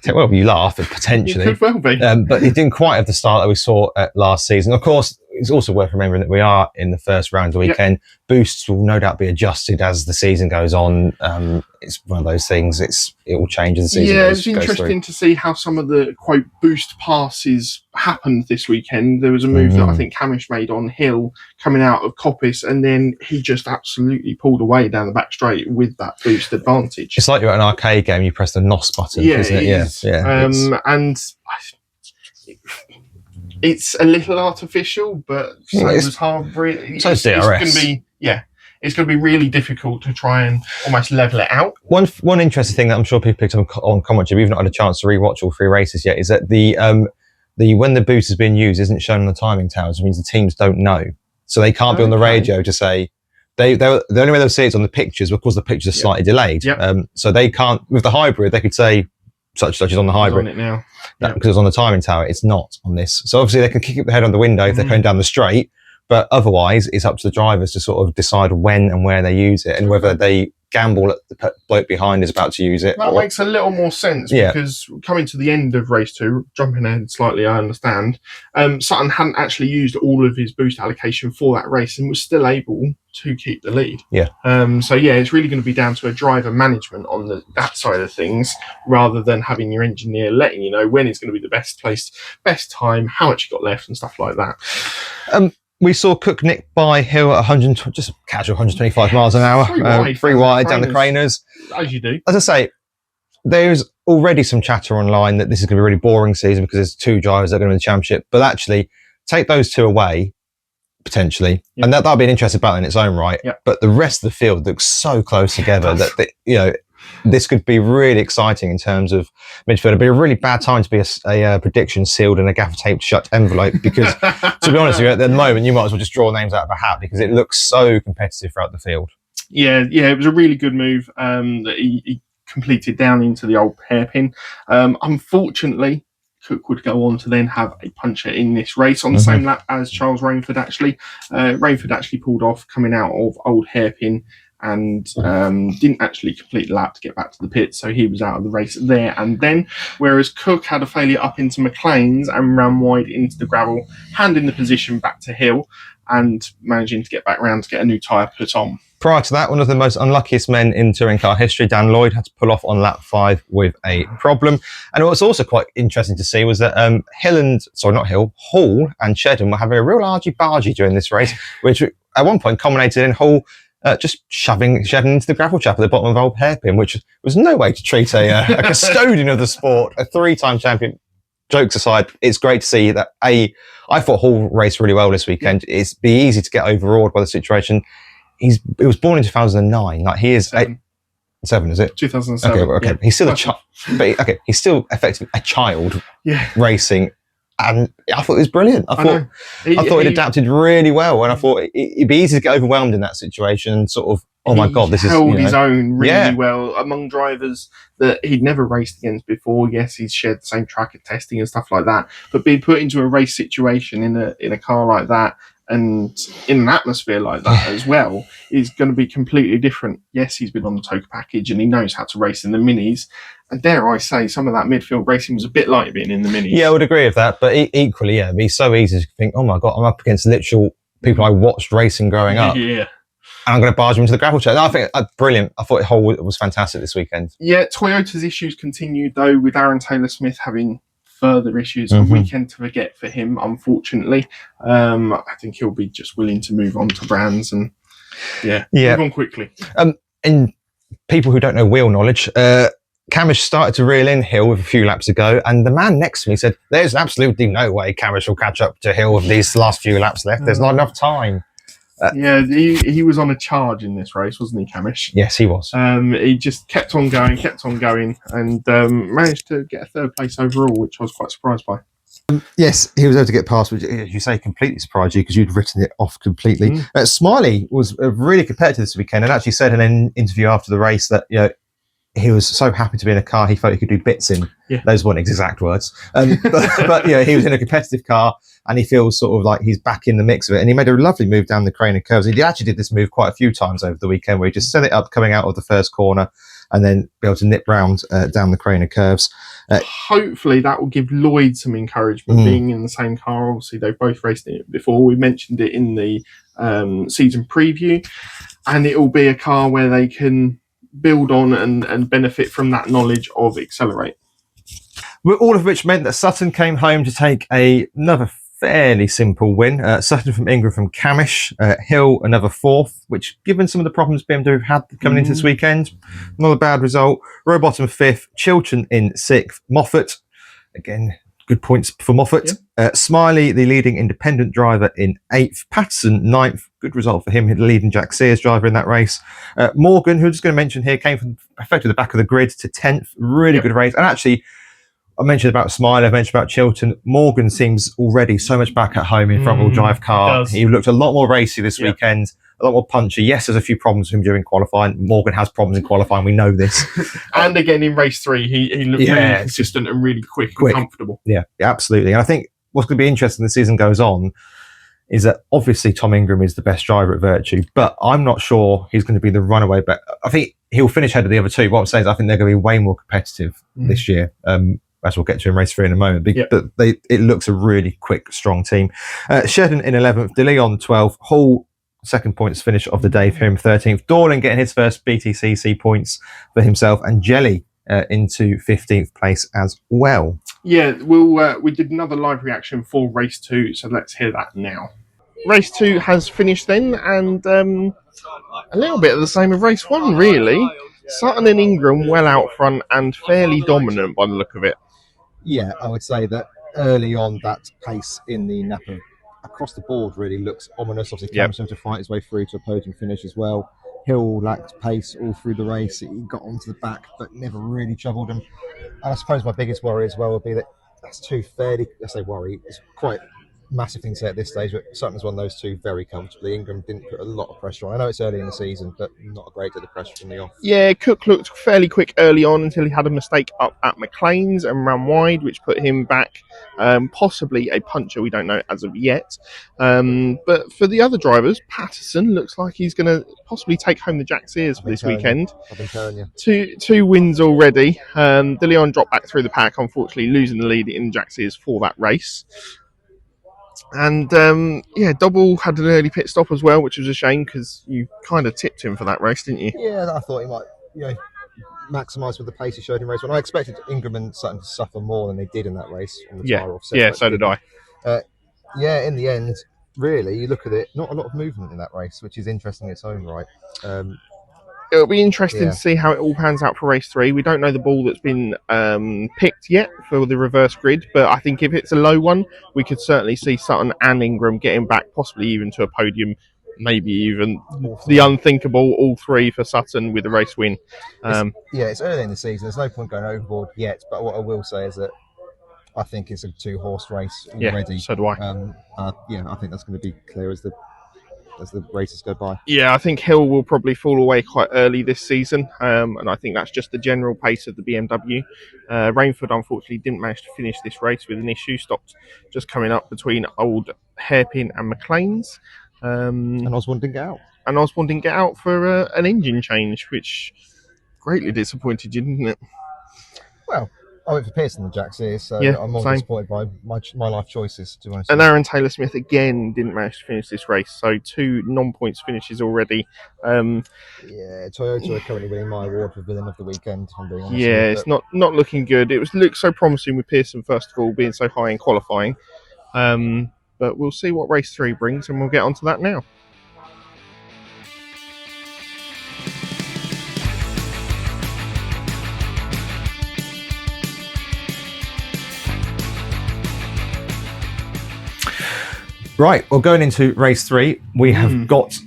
[SPEAKER 1] Well, you laugh, but potentially.
[SPEAKER 2] It could well be.
[SPEAKER 1] But he didn't quite have the start that we saw last season. Of course, it's also worth remembering that we are in the first round of the weekend. Yep. Boosts will no doubt be adjusted as the season goes on. It's one of those things. It will change as the season goes through.
[SPEAKER 2] Yeah, it's interesting to see how some of the, quote, boost passes happened this weekend. There was a move that I think Hamish made on Hill coming out of Coppice, and then he just absolutely pulled away down the back straight with that boost advantage.
[SPEAKER 1] It's like you're at an arcade game, you press the NOS button, isn't it?
[SPEAKER 2] Yeah. And it's a little artificial, but so was Harbury.
[SPEAKER 1] So it's DRS.
[SPEAKER 2] It's going to be really difficult to try and almost level it out.
[SPEAKER 1] One interesting thing that I'm sure people picked up on commentary, we've not had a chance to rewatch all 3 races yet, is that the when the boost is being used isn't shown on the timing towers, which means the teams don't know. So they can't be on the radio to say, the only way they'll see it's on the pictures because the pictures are slightly delayed. Yep. So they can't, with the hybrid, they could say, such is on the hybrid.
[SPEAKER 2] It's on it now.
[SPEAKER 1] Because it's on the timing tower. It's not on this. So obviously they can kick up the head on the window if they're going down the straight, but otherwise it's up to the drivers to sort of decide when and where they use it and whether they gamble at the bloke behind is about to use it.
[SPEAKER 2] That makes a little more sense because coming to the end of race 2, jumping ahead slightly, I understand, Sutton hadn't actually used all of his boost allocation for that race and was still able to keep the lead.
[SPEAKER 1] Yeah.
[SPEAKER 2] So it's really going to be down to a driver management on that side of things rather than having your engineer letting you know when it's going to be the best place, best time, how much you got left and stuff like that.
[SPEAKER 1] We saw Cook nick by Hill at 100, just casual 125 miles an hour, free wide down the Craners.
[SPEAKER 2] As you do.
[SPEAKER 1] As I say, there's already some chatter online that this is going to be a really boring season because there's 2 drivers that are going to win the championship. But actually, take those 2 away, potentially, and that'll be an interesting battle in its own right.
[SPEAKER 2] Yep.
[SPEAKER 1] But the rest of the field looks so close together that this could be really exciting in terms of midfield. It'd be a really bad time to be a prediction sealed in a gaffer tape shut envelope because, to be honest with you, at the moment, you might as well just draw names out of a hat because it looks so competitive throughout the field. Yeah,
[SPEAKER 2] it was a really good move that he completed down into the old hairpin. Unfortunately, Cook would go on to then have a puncher in this race on the same lap as Charles Rainford, actually. Rainford actually pulled off coming out of old hairpin and didn't actually complete the lap to get back to the pit, so he was out of the race there and then, whereas Cook had a failure up into McLean's and ran wide into the gravel, handing the position back to Hill and managing to get back round to get a new tyre put on.
[SPEAKER 1] Prior to that, one of the most unluckiest men in touring car history, Dan Lloyd, had to pull off on lap 5 with a problem. And what was also quite interesting to see was that Hall and Shedden were having a real argy-bargy during this race, which at one point culminated in Hall just shoving Shedden into the gravel trap at the bottom of Old Hairpin, which was no way to treat a custodian of the sport, a 3-time champion. Jokes aside, it's great to see that I thought Hall raced really well this weekend. It'd be easy to get overawed by the situation. He was born in 2009. Like he is 7, is it?
[SPEAKER 2] 2007.
[SPEAKER 1] Okay. Yeah. He's still a child, but he's still effectively a child racing. And I thought it was brilliant. I thought it adapted really well, and I thought it'd be easy to get overwhelmed in that situation and sort of, oh my God, this is...
[SPEAKER 2] He held his own really well among drivers that he'd never raced against before. Yes, he's shared the same track at testing and stuff like that, but being put into a race situation in a car like that and in an atmosphere like that as well is going to be completely different. Yes, he's been on the Toka package and he knows how to race in the minis. And dare I say, some of that midfield racing was a bit like being in the minis.
[SPEAKER 1] Yeah, I would agree with that. But equally, it'd be so easy to think, oh my God, I'm up against literal people I watched racing growing up.
[SPEAKER 2] Yeah.
[SPEAKER 1] And I'm going to barge them into the gravel track. No, I think brilliant. I thought it was fantastic this weekend.
[SPEAKER 2] Yeah, Toyota's issues continued, though, with Aaron Taylor-Smith having further issues. A weekend to forget for him, unfortunately. I think he'll be just willing to move on to brands and move on quickly.
[SPEAKER 1] And people who don't know wheel knowledge, Camish started to reel in Hill with a few laps ago, and the man next to me said, there's absolutely no way Camish will catch up to Hill with these last few laps left. There's not enough time.
[SPEAKER 2] Yeah, he was on a charge in this race, wasn't he, Camish?
[SPEAKER 1] Yes, he was.
[SPEAKER 2] He just kept on going, and managed to get a third place overall, which I was quite surprised by.
[SPEAKER 1] Yes, he was able to get past, which, as you say, completely surprised you because you'd written it off completely. Smiley was really competitive this weekend and actually said in an interview after the race that he was so happy to be in a car he felt he could do bits in.
[SPEAKER 2] Yeah.
[SPEAKER 1] Those weren't his exact words, but he was in a competitive car and he feels sort of like he's back in the mix of it. And he made a lovely move down the crane and curves. He actually did this move quite a few times over the weekend where he just set it up coming out of the first corner and then be able to nip round down the crane and curves.
[SPEAKER 2] Hopefully that will give Lloyd some encouragement being in the same car. Obviously, they've both raced it before. We mentioned it in the season preview, and it will be a car where they can build on and benefit from that knowledge of Accelerate.
[SPEAKER 1] All of which meant that Sutton came home to take another fairly simple win. Sutton from Ingram from Camish, Hill another fourth, which given some of the problems BMW had coming into this weekend, not a bad result. Rowbottom fifth, Chiltern in sixth, Moffat, again, good points for Moffat. Smiley, the leading independent driver in eighth, Patterson ninth, good result for him, the leading Jack Sears driver in that race. Morgan, who I'm just going to mention here, came from effectively the back of the grid to 10th, really good race. And actually, I mentioned about Smiley, I mentioned about Chiltern. Morgan seems already so much back at home in front-wheel drive car. He looked a lot more racy this weekend, a lot more punchy. Yes, there's a few problems with him during qualifying. Morgan has problems in qualifying, we know this.
[SPEAKER 2] And again, in race 3, he looked really consistent and really quick and comfortable.
[SPEAKER 1] Yeah, absolutely. And I think what's going to be interesting as the season goes on is that obviously Tom Ingram is the best driver at Virtue, but I'm not sure he's going to be the runaway. But I think he'll finish ahead of the other two. What I'm saying is I think they're going to be way more competitive this year. As we'll get to in race 3 in a moment. But it looks a really quick, strong team. Sheridan in 11th, De Leon 12th, Hall second points finish of the day for him 13th, Dorling getting his first Btcc points for himself, and Jelly into 15th place as well.
[SPEAKER 2] Yeah, we did another live reaction for race 2, so let's hear that now. Race 2 has finished then, and a little bit of the same of race 1, really. Sutton and Ingram well out front and fairly dominant by the look of it.
[SPEAKER 1] Yeah, I would say that early on that pace in the Napa across the board really looks ominous. Obviously, Cameron to fight his way through to a podium finish as well. Hill lacked pace all through the race. He got onto the back, but never really troubled him. And I suppose my biggest worry as well would be that that's two fairly, I say worry, it's quite massive thing to say at this stage, but Sutton's won those two very comfortably. Ingram didn't put a lot of pressure on. I know it's early in the season, but not a great deal of pressure from the off.
[SPEAKER 2] Yeah, Cook looked fairly quick early on until he had a mistake up at McLean's and ran wide, which put him back. Possibly a puncher, we don't know as of yet. But for the other drivers, Patterson looks like he's going to possibly take home the Jack Sears for this weekend.
[SPEAKER 1] I've been telling you.
[SPEAKER 2] Two wins already. De Leon dropped back through the pack, unfortunately losing the lead in Jack Sears for that race. And Double had an early pit stop as well, which was a shame because you kind of tipped him for that race, didn't you?
[SPEAKER 1] Yeah, I thought he might, maximise with the pace he showed in race 1. I expected Ingram and Sutton to suffer more than they did in that race. On the tyre offset.
[SPEAKER 2] Yeah, so did I.
[SPEAKER 1] In the end, really, you look at it, not a lot of movement in that race, which is interesting in its own right.
[SPEAKER 2] It'll be interesting to see how it all pans out for race 3. We don't know the ball that's been picked yet for the reverse grid, but I think if it's a low one, we could certainly see Sutton and Ingram getting back, possibly even to a podium, maybe even the unthinkable, all three for Sutton with a race win.
[SPEAKER 1] It's early in the season. There's no point going overboard yet, but what I will say is that I think it's a 2-horse race already.
[SPEAKER 2] Yeah, so do I.
[SPEAKER 1] I think that's going to be clear as the races go by.
[SPEAKER 2] Yeah, I think Hill will probably fall away quite early this season, and I think that's just the general pace of the BMW. Rainford, unfortunately, didn't manage to finish this race with an issue, stopped just coming up between Old Hairpin and McLean's.
[SPEAKER 1] And Osborne didn't get out.
[SPEAKER 2] For an engine change, which greatly disappointed you, didn't it?
[SPEAKER 1] Well, I went for Pearson and Jack Sears, so I'm more disappointed by my life choices, to be honest.
[SPEAKER 2] And Aaron Taylor-Smith again didn't manage to finish this race, so 2 non-points finishes already.
[SPEAKER 1] Toyota are currently winning my award for villain of the weekend, if I'm being honest.
[SPEAKER 2] Yeah, it's not looking good. It looked so promising with Pearson, first of all, being so high in qualifying. But we'll see what race 3 brings, and we'll get onto that now.
[SPEAKER 1] Right, well, going into race 3, we have got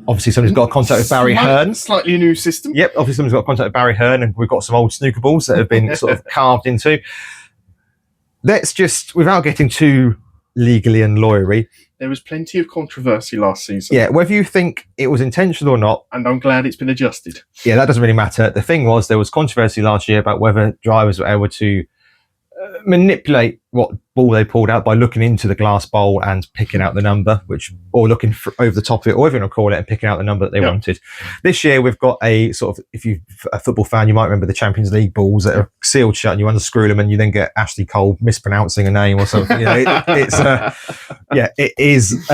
[SPEAKER 1] obviously somebody's got a contact with Barry Hearn.
[SPEAKER 2] Slightly a new system.
[SPEAKER 1] Yep, obviously somebody's got a contact with Barry Hearn, and we've got some old snooker balls that have been sort of carved into. Let's just, without getting too legally and lawyery,
[SPEAKER 2] there was plenty of controversy last season.
[SPEAKER 1] Yeah, whether you think it was intentional or not.
[SPEAKER 2] And I'm glad it's been adjusted.
[SPEAKER 1] Yeah, that doesn't really matter. The thing was, there was controversy last year about whether drivers were able to manipulate what ball they pulled out by looking into the glass bowl and picking out the number, or looking over the top of it, or whatever you want to call it, and picking out the number that they wanted. This year, we've got a sort of, if you're a football fan, you might remember the Champions League balls that are sealed shut, and you unscrew them, and you then get Ashley Cole mispronouncing a name or something. You know, it is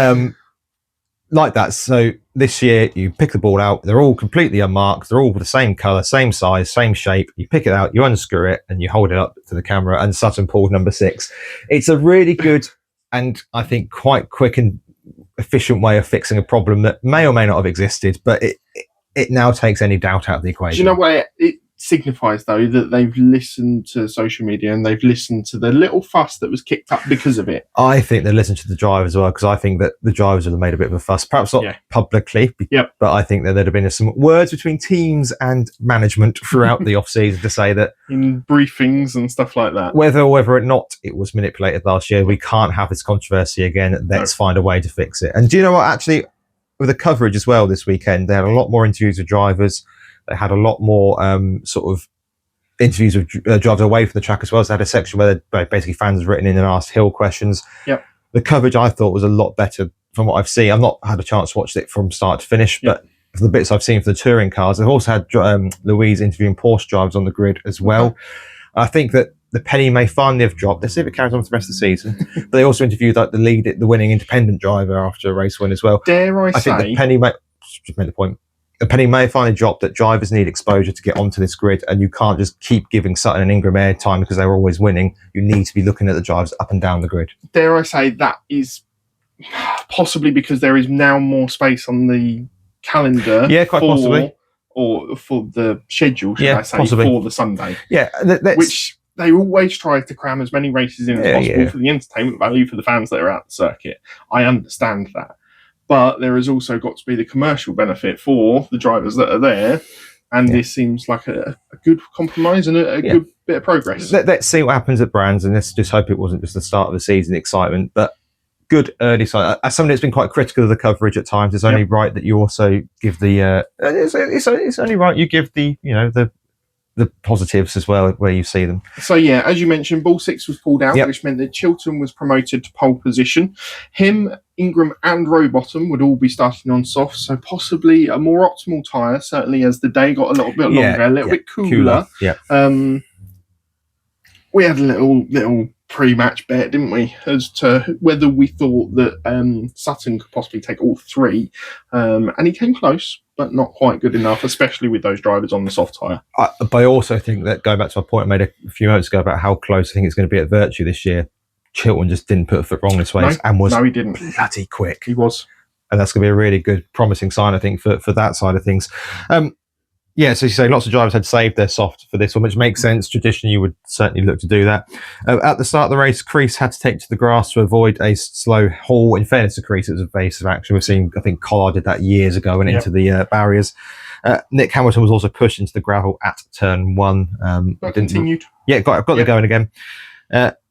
[SPEAKER 1] like that. So this year, you pick the ball out. They're all completely unmarked. They're all the same colour, same size, same shape. You pick it out, you unscrew it, and you hold it up to the camera. And Sutton pulled number 6. It's a really good and I think quite quick and efficient way of fixing a problem that may or may not have existed, but it now takes any doubt out of the equation.
[SPEAKER 2] Do you know what it signifies, though, that they've listened to social media and they've listened to the little fuss that was kicked up because of it?
[SPEAKER 1] I think they listened to the drivers as well, because I think that the drivers would have made a bit of a fuss, perhaps not publicly, but I think that there'd have been some words between teams and management throughout the off-season to say that
[SPEAKER 2] in briefings and stuff like that,
[SPEAKER 1] whether or not it was manipulated last year, we can't have this controversy again. Let's find a way to fix it. And do you know what, actually, with the coverage as well this weekend, they had a lot more interviews with drivers. They had a lot more sort of interviews with drivers away from the track as well. So they had a section where basically fans had written in and asked Hill questions.
[SPEAKER 2] Yep.
[SPEAKER 1] The coverage, I thought, was a lot better from what I've seen. I've not had a chance to watch it from start to finish, but for the bits I've seen for the touring cars, they've also had Louise interviewing Porsche drivers on the grid as well. I think that the penny may finally have dropped. Let's see if it carries on for the rest of the season. But they also interviewed like the winning independent driver after a race win as well.
[SPEAKER 2] Dare I say?
[SPEAKER 1] I think the penny just made the point. The penny may have finally dropped that drivers need exposure to get onto this grid, and you can't just keep giving Sutton and Ingram airtime because they were always winning. You need to be looking at the drivers up and down the grid.
[SPEAKER 2] Dare I say that is possibly because there is now more space on the calendar.
[SPEAKER 1] Yeah, quite possibly.
[SPEAKER 2] Or for the schedule, should I say,
[SPEAKER 1] possibly.
[SPEAKER 2] For the Sunday.
[SPEAKER 1] Yeah,
[SPEAKER 2] which they always try to cram as many races in as possible for the entertainment value for the fans that are at the circuit. I understand that. But there has also got to be the commercial benefit for the drivers that are there. And this seems like a good compromise and a good bit of progress.
[SPEAKER 1] Let's see what happens at Brands, and let's just hope it wasn't just the start of the season excitement, but good early sign. As somebody that's been quite critical of the coverage at times, it's only right that you also give the it's only right you give the the positives as well where you see them.
[SPEAKER 2] So yeah, as you mentioned, ball 6 was pulled out, which meant that Chilton was promoted to pole position. Him, Ingram and Rowbottom would all be starting on soft, so possibly a more optimal tyre, certainly as the day got a little bit longer, a little bit cooler. We had a little pre-match bet, didn't we, as to whether we thought that Sutton could possibly take all 3, and he came close, but not quite good enough, especially with those drivers on the soft tyre.
[SPEAKER 1] But I also think that, going back to my point I made a few moments ago about how close I think it's going to be at Virtue this year, Chilton just didn't put a foot wrong this way and was
[SPEAKER 2] he didn't.
[SPEAKER 1] bloody quick.
[SPEAKER 2] He was.
[SPEAKER 1] And that's going to be a really good, promising sign, I think, for that side of things. So you say lots of drivers had saved their soft for this one, which makes sense. Traditionally, you would certainly look to do that. At the start of the race, Crease had to take to the grass to avoid a slow haul. In fairness to Crease, it was a evasive action. We've seen, I think, Collard did that years ago and into the barriers. Nick Hamilton was also pushed into the gravel at turn 1.
[SPEAKER 2] Continued.
[SPEAKER 1] Yeah, got it going again.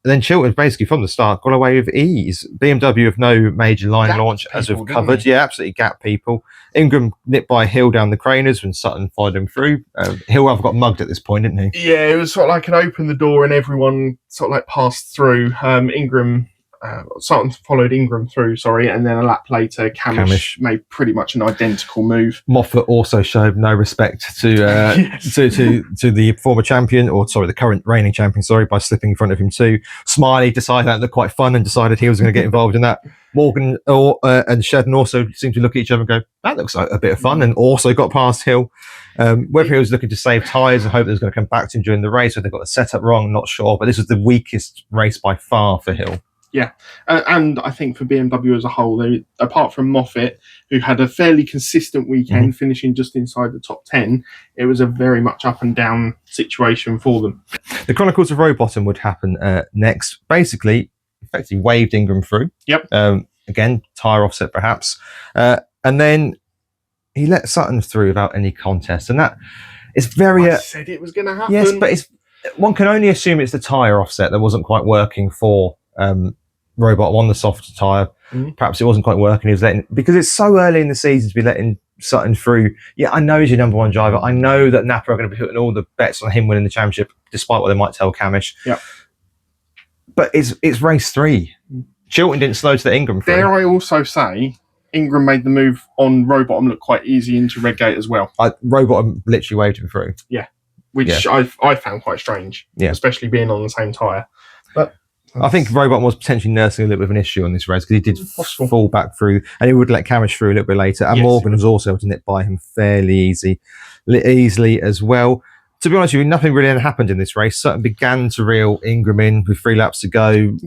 [SPEAKER 1] Then Chilton basically from the start got away with ease. BMW with no major line launch as we've covered. Yeah, absolutely gap people. Ingram nipped by Hill down the craners when Sutton followed him through. Hill have got mugged at this point, didn't he?
[SPEAKER 2] Yeah, it was sort of like an open the door and everyone sort of like passed through. Sutton followed Ingram through, and then a lap later, Camish made pretty much an identical move.
[SPEAKER 1] Moffat also showed no respect to the former champion, the current reigning champion, by slipping in front of him too. Smiley decided that looked quite fun and decided he was going to get involved in that. Morgan and Shedden also seemed to look at each other and go, that looks like a bit of fun, and also got past Hill. Whether he was looking to save tyres and hope they was going to come back to him during the race, or they got the setup wrong, not sure, but this was the weakest race by far for Hill.
[SPEAKER 2] Yeah, and I think for BMW as a whole, apart from Moffat, who had a fairly consistent weekend, finishing just inside the top 10, it was a very much up and down situation for them.
[SPEAKER 1] The Chronicles of Rowbottom would happen next. Basically, effectively waved Ingram through.
[SPEAKER 2] Yep.
[SPEAKER 1] again, tyre offset perhaps. And then he let Sutton through without any contest. And that is very...
[SPEAKER 2] I said it was going to happen.
[SPEAKER 1] Yes, but one can only assume it's the tyre offset that wasn't quite working for Robot on the softer tyre. Perhaps it wasn't quite working. He was letting, because it's so early in the season to be letting Sutton through. Yeah, I know he's your number one driver. I know that Napa are going to be putting all the bets on him winning the championship, despite what they might tell Camish.
[SPEAKER 2] Yeah.
[SPEAKER 1] But it's race 3. Chilton didn't slow to the Ingram through.
[SPEAKER 2] Dare I also say, Ingram made the move on Robottom look quite easy into Redgate as well.
[SPEAKER 1] Robottom literally waved him through.
[SPEAKER 2] Yeah, which I found quite strange.
[SPEAKER 1] Yeah,
[SPEAKER 2] especially being on the same tyre. But
[SPEAKER 1] I think Robottom was potentially nursing a little bit of an issue on this race because he did fall back through, and he would let Camish through a little bit later. And Morgan was also able to nip by him fairly easily as well. To be honest with you, nothing really happened in this race. Sutton began to reel Ingram in with 3 laps to go.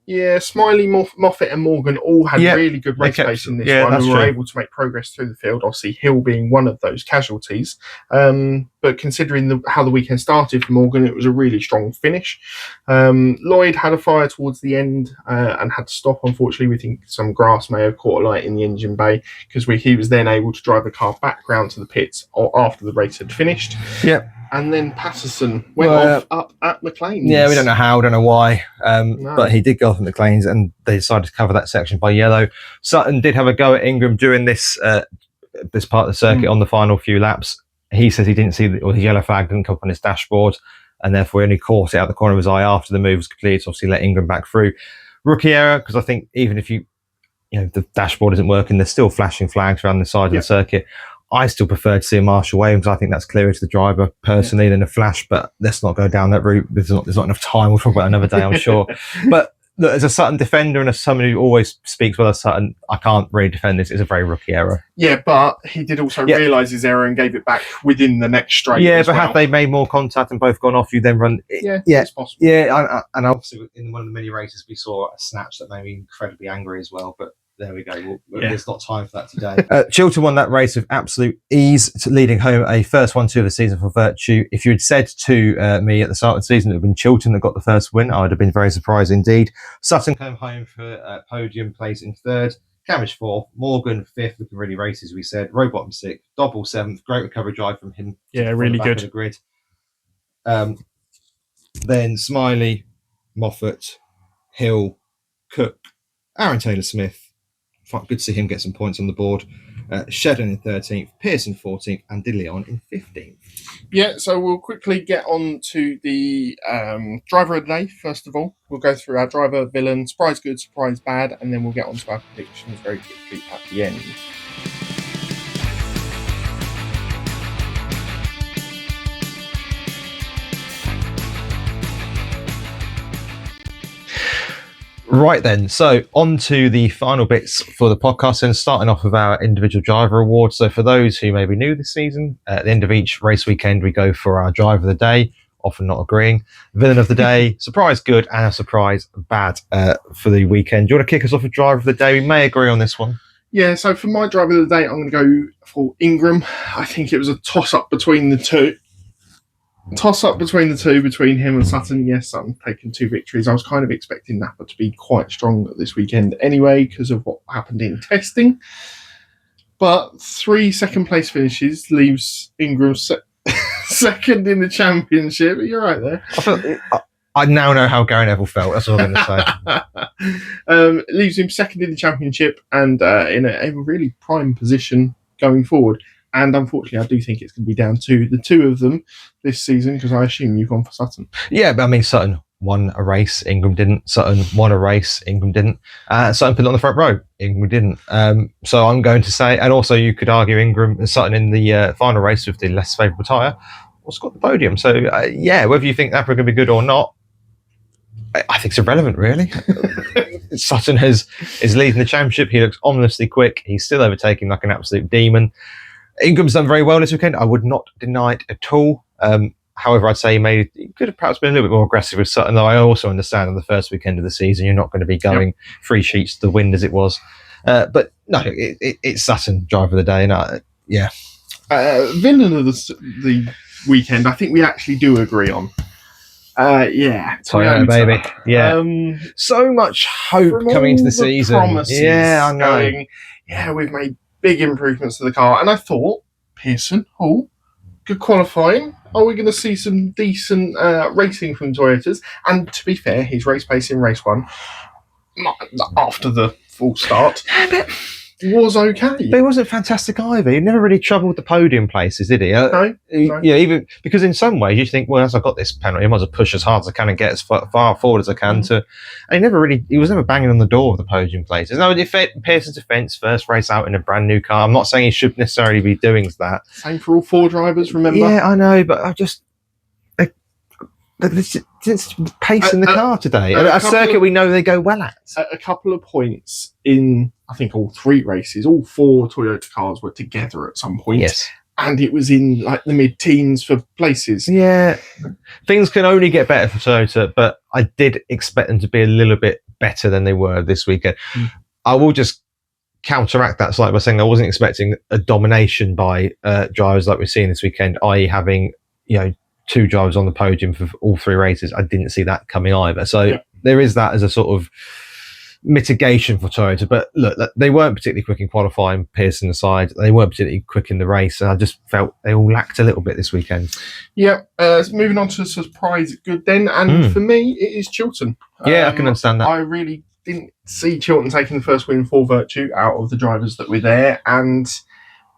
[SPEAKER 2] Yeah, Smiley, Moffat and Morgan all had really good race pace in this one and were able to make progress through the field. Obviously, Hill being one of those casualties. But considering how the weekend started for Morgan, it was a really strong finish. Lloyd had a fire towards the end and had to stop. Unfortunately, we think some grass may have caught a light in the engine bay because he was then able to drive the car back round to the pits after the race had finished.
[SPEAKER 1] Yeah.
[SPEAKER 2] And then Patterson went off up at McLean's.
[SPEAKER 1] Yeah, we don't know how, don't know why, but he did go off at McLean's and they decided to cover that section by yellow. Sutton did have a go at Ingram during this part of the circuit on the final few laps. He says he didn't see the yellow flag didn't come up on his dashboard and therefore he only caught it out the corner of his eye after the move was completed to obviously let Ingram back through. Rookie error, because I think even if the dashboard isn't working, there's still flashing flags around the side of the circuit. I still prefer to see a marshal wave because I think that's clearer to the driver personally than a flash, but let's not go down that route. There's not enough time. We'll talk about it another day, I'm sure. But look, as a Sutton defender and as someone who always speaks well as Sutton, I can't really defend this. It's a very rookie error. Yeah,
[SPEAKER 2] but he did also realise his error and gave it back within the next straight.
[SPEAKER 1] Yeah, but have they made more contact and both gone off, you then run...
[SPEAKER 2] Yeah, it's possible.
[SPEAKER 1] Yeah, and obviously in one of the many races we saw a snatch that made me incredibly angry as well, but... There we go. There's not time for that today. Chilton won that race with absolute ease, leading home a first 1-2 of the season for Virtue. If you had said to me at the start of the season it would have been Chilton that got the first win, I would have been very surprised indeed. Sutton came home for podium place in 3rd, Camish 4th, Morgan 5th, looking really races, we said. Robottom 6th, Dobble 7th, great recovery drive from him.
[SPEAKER 2] Yeah, really good.
[SPEAKER 1] The grid. Then Smiley, Moffat, Hill, Cook, Aaron Taylor-Smith. Good to see him get some points on the board. Shedden in 13th, Pearson 14th, and DeLeon in 15th.
[SPEAKER 2] Yeah, so we'll quickly get on to the driver of the day, first of all. We'll go through our driver, villain, surprise good, surprise bad, and then we'll get on to our predictions very quickly at the end.
[SPEAKER 1] Right then, so on to the final bits for the podcast and starting off with our individual driver awards. So for those who may be new this season, at the end of each race weekend, we go for our driver of the day, often not agreeing, villain of the day, surprise good, and a surprise bad for the weekend. Do you want to kick us off with driver of the day? We may agree on this one.
[SPEAKER 2] Yeah, so for my driver of the day, I'm going to go for Ingram. I think it was a toss-up between the two. Between him and Sutton. Yes, Sutton taken 2 victories. I was kind of expecting Napa to be quite strong this weekend anyway because of what happened in testing. But 3 second-place finishes leaves Ingram second in the championship. You're right there.
[SPEAKER 1] I now know how Gary Neville felt. That's all I'm going to
[SPEAKER 2] say. Leaves him second in the championship and in a really prime position going forward. And unfortunately, I do think it's going to be down to the 2 of them this season because I assume you've gone for Sutton.
[SPEAKER 1] Yeah, but I mean, Sutton won a race, Ingram didn't. Sutton won a race, Ingram didn't. Sutton put it on the front row, Ingram didn't. So I'm going to say, and also you could argue Ingram and Sutton in the final race with the less favourable tyre was got the podium. So yeah, whether you think Napa are going to be good or not, I think it's irrelevant, really. Sutton is leading the championship. He looks ominously quick. He's still overtaking like an absolute demon. Ingram's done very well this weekend. I would not deny it at all. However, I'd say he could have perhaps been a little bit more aggressive with Sutton, though I also understand on the first weekend of the season, you're not going to be going 3 sheets to the wind as it was. But no, it's Sutton, driver of the day. And yeah.
[SPEAKER 2] Villain of the weekend, I think we actually do agree on. Yeah,
[SPEAKER 1] Toyota, baby. Yeah. So much hope
[SPEAKER 2] from
[SPEAKER 1] coming into
[SPEAKER 2] all
[SPEAKER 1] the season.
[SPEAKER 2] promises
[SPEAKER 1] Yeah, I know.
[SPEAKER 2] yeah, we've made big improvements to the car, and I thought Pearson, good qualifying. Are we going to see some decent racing from Toyotas? And to be fair, his race pace in race 1 after the full start was okay.
[SPEAKER 1] But he wasn't fantastic either. He never really troubled the podium places, did he?
[SPEAKER 2] No.
[SPEAKER 1] Yeah, even because in some ways you think, well, as I got this penalty, I might as well push as hard as I can and get as far forward as I can to. And he was never banging on the door of the podium places. Now, Pearson's defence, first race out in a brand new car. I'm not saying he should necessarily be doing that.
[SPEAKER 2] Same for all 4 drivers, remember?
[SPEAKER 1] Yeah, I know, but I just. It's pace in the car today. A circuit we know they go well at.
[SPEAKER 2] A couple of points in, I think, all 3 races, all 4 Toyota cars were together at some point.
[SPEAKER 1] Yes.
[SPEAKER 2] And it was in like the mid-teens for places.
[SPEAKER 1] Yeah. Things can only get better for Toyota, but I did expect them to be a little bit better than they were this weekend. I will just counteract that slightly by saying I wasn't expecting a domination by drivers like we're seeing this weekend, i.e. having, 2 drivers on the podium for all 3 races. I didn't see that coming either. So there is that as a sort of mitigation for Toyota. But look, they weren't particularly quick in qualifying, Pearson aside. They weren't particularly quick in the race. And I just felt they all lacked a little bit this weekend.
[SPEAKER 2] Yeah. Moving on to surprise good then. And for me, it is Chilton.
[SPEAKER 1] Yeah, I can understand that.
[SPEAKER 2] I really didn't see Chilton taking the first win for Virtue out of the drivers that were there. And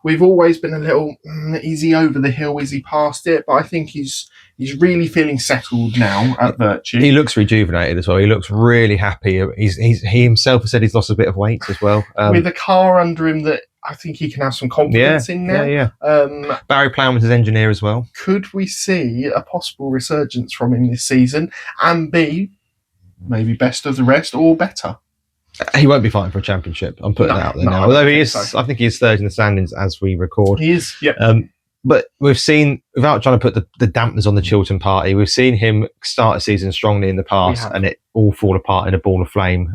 [SPEAKER 2] we've always been a little, is he over the hill? Is he past it? But I think he's really feeling settled now at Virtue.
[SPEAKER 1] He looks rejuvenated as well. He looks really happy. He himself has said he's lost a bit of weight as well.
[SPEAKER 2] With a car under him that I think he can have some confidence in now.
[SPEAKER 1] Yeah. Barry Plough was his engineer as well.
[SPEAKER 2] Could we see a possible resurgence from him this season and be maybe best of the rest or better?
[SPEAKER 1] He won't be fighting for a championship. I'm putting that out there now. Although he is, I think he is third in the standings as we record.
[SPEAKER 2] He is, yeah.
[SPEAKER 1] But we've seen, without trying to put the dampeners on the Chilton party, we've seen him start a season strongly in the past and it all fall apart in a ball of flame.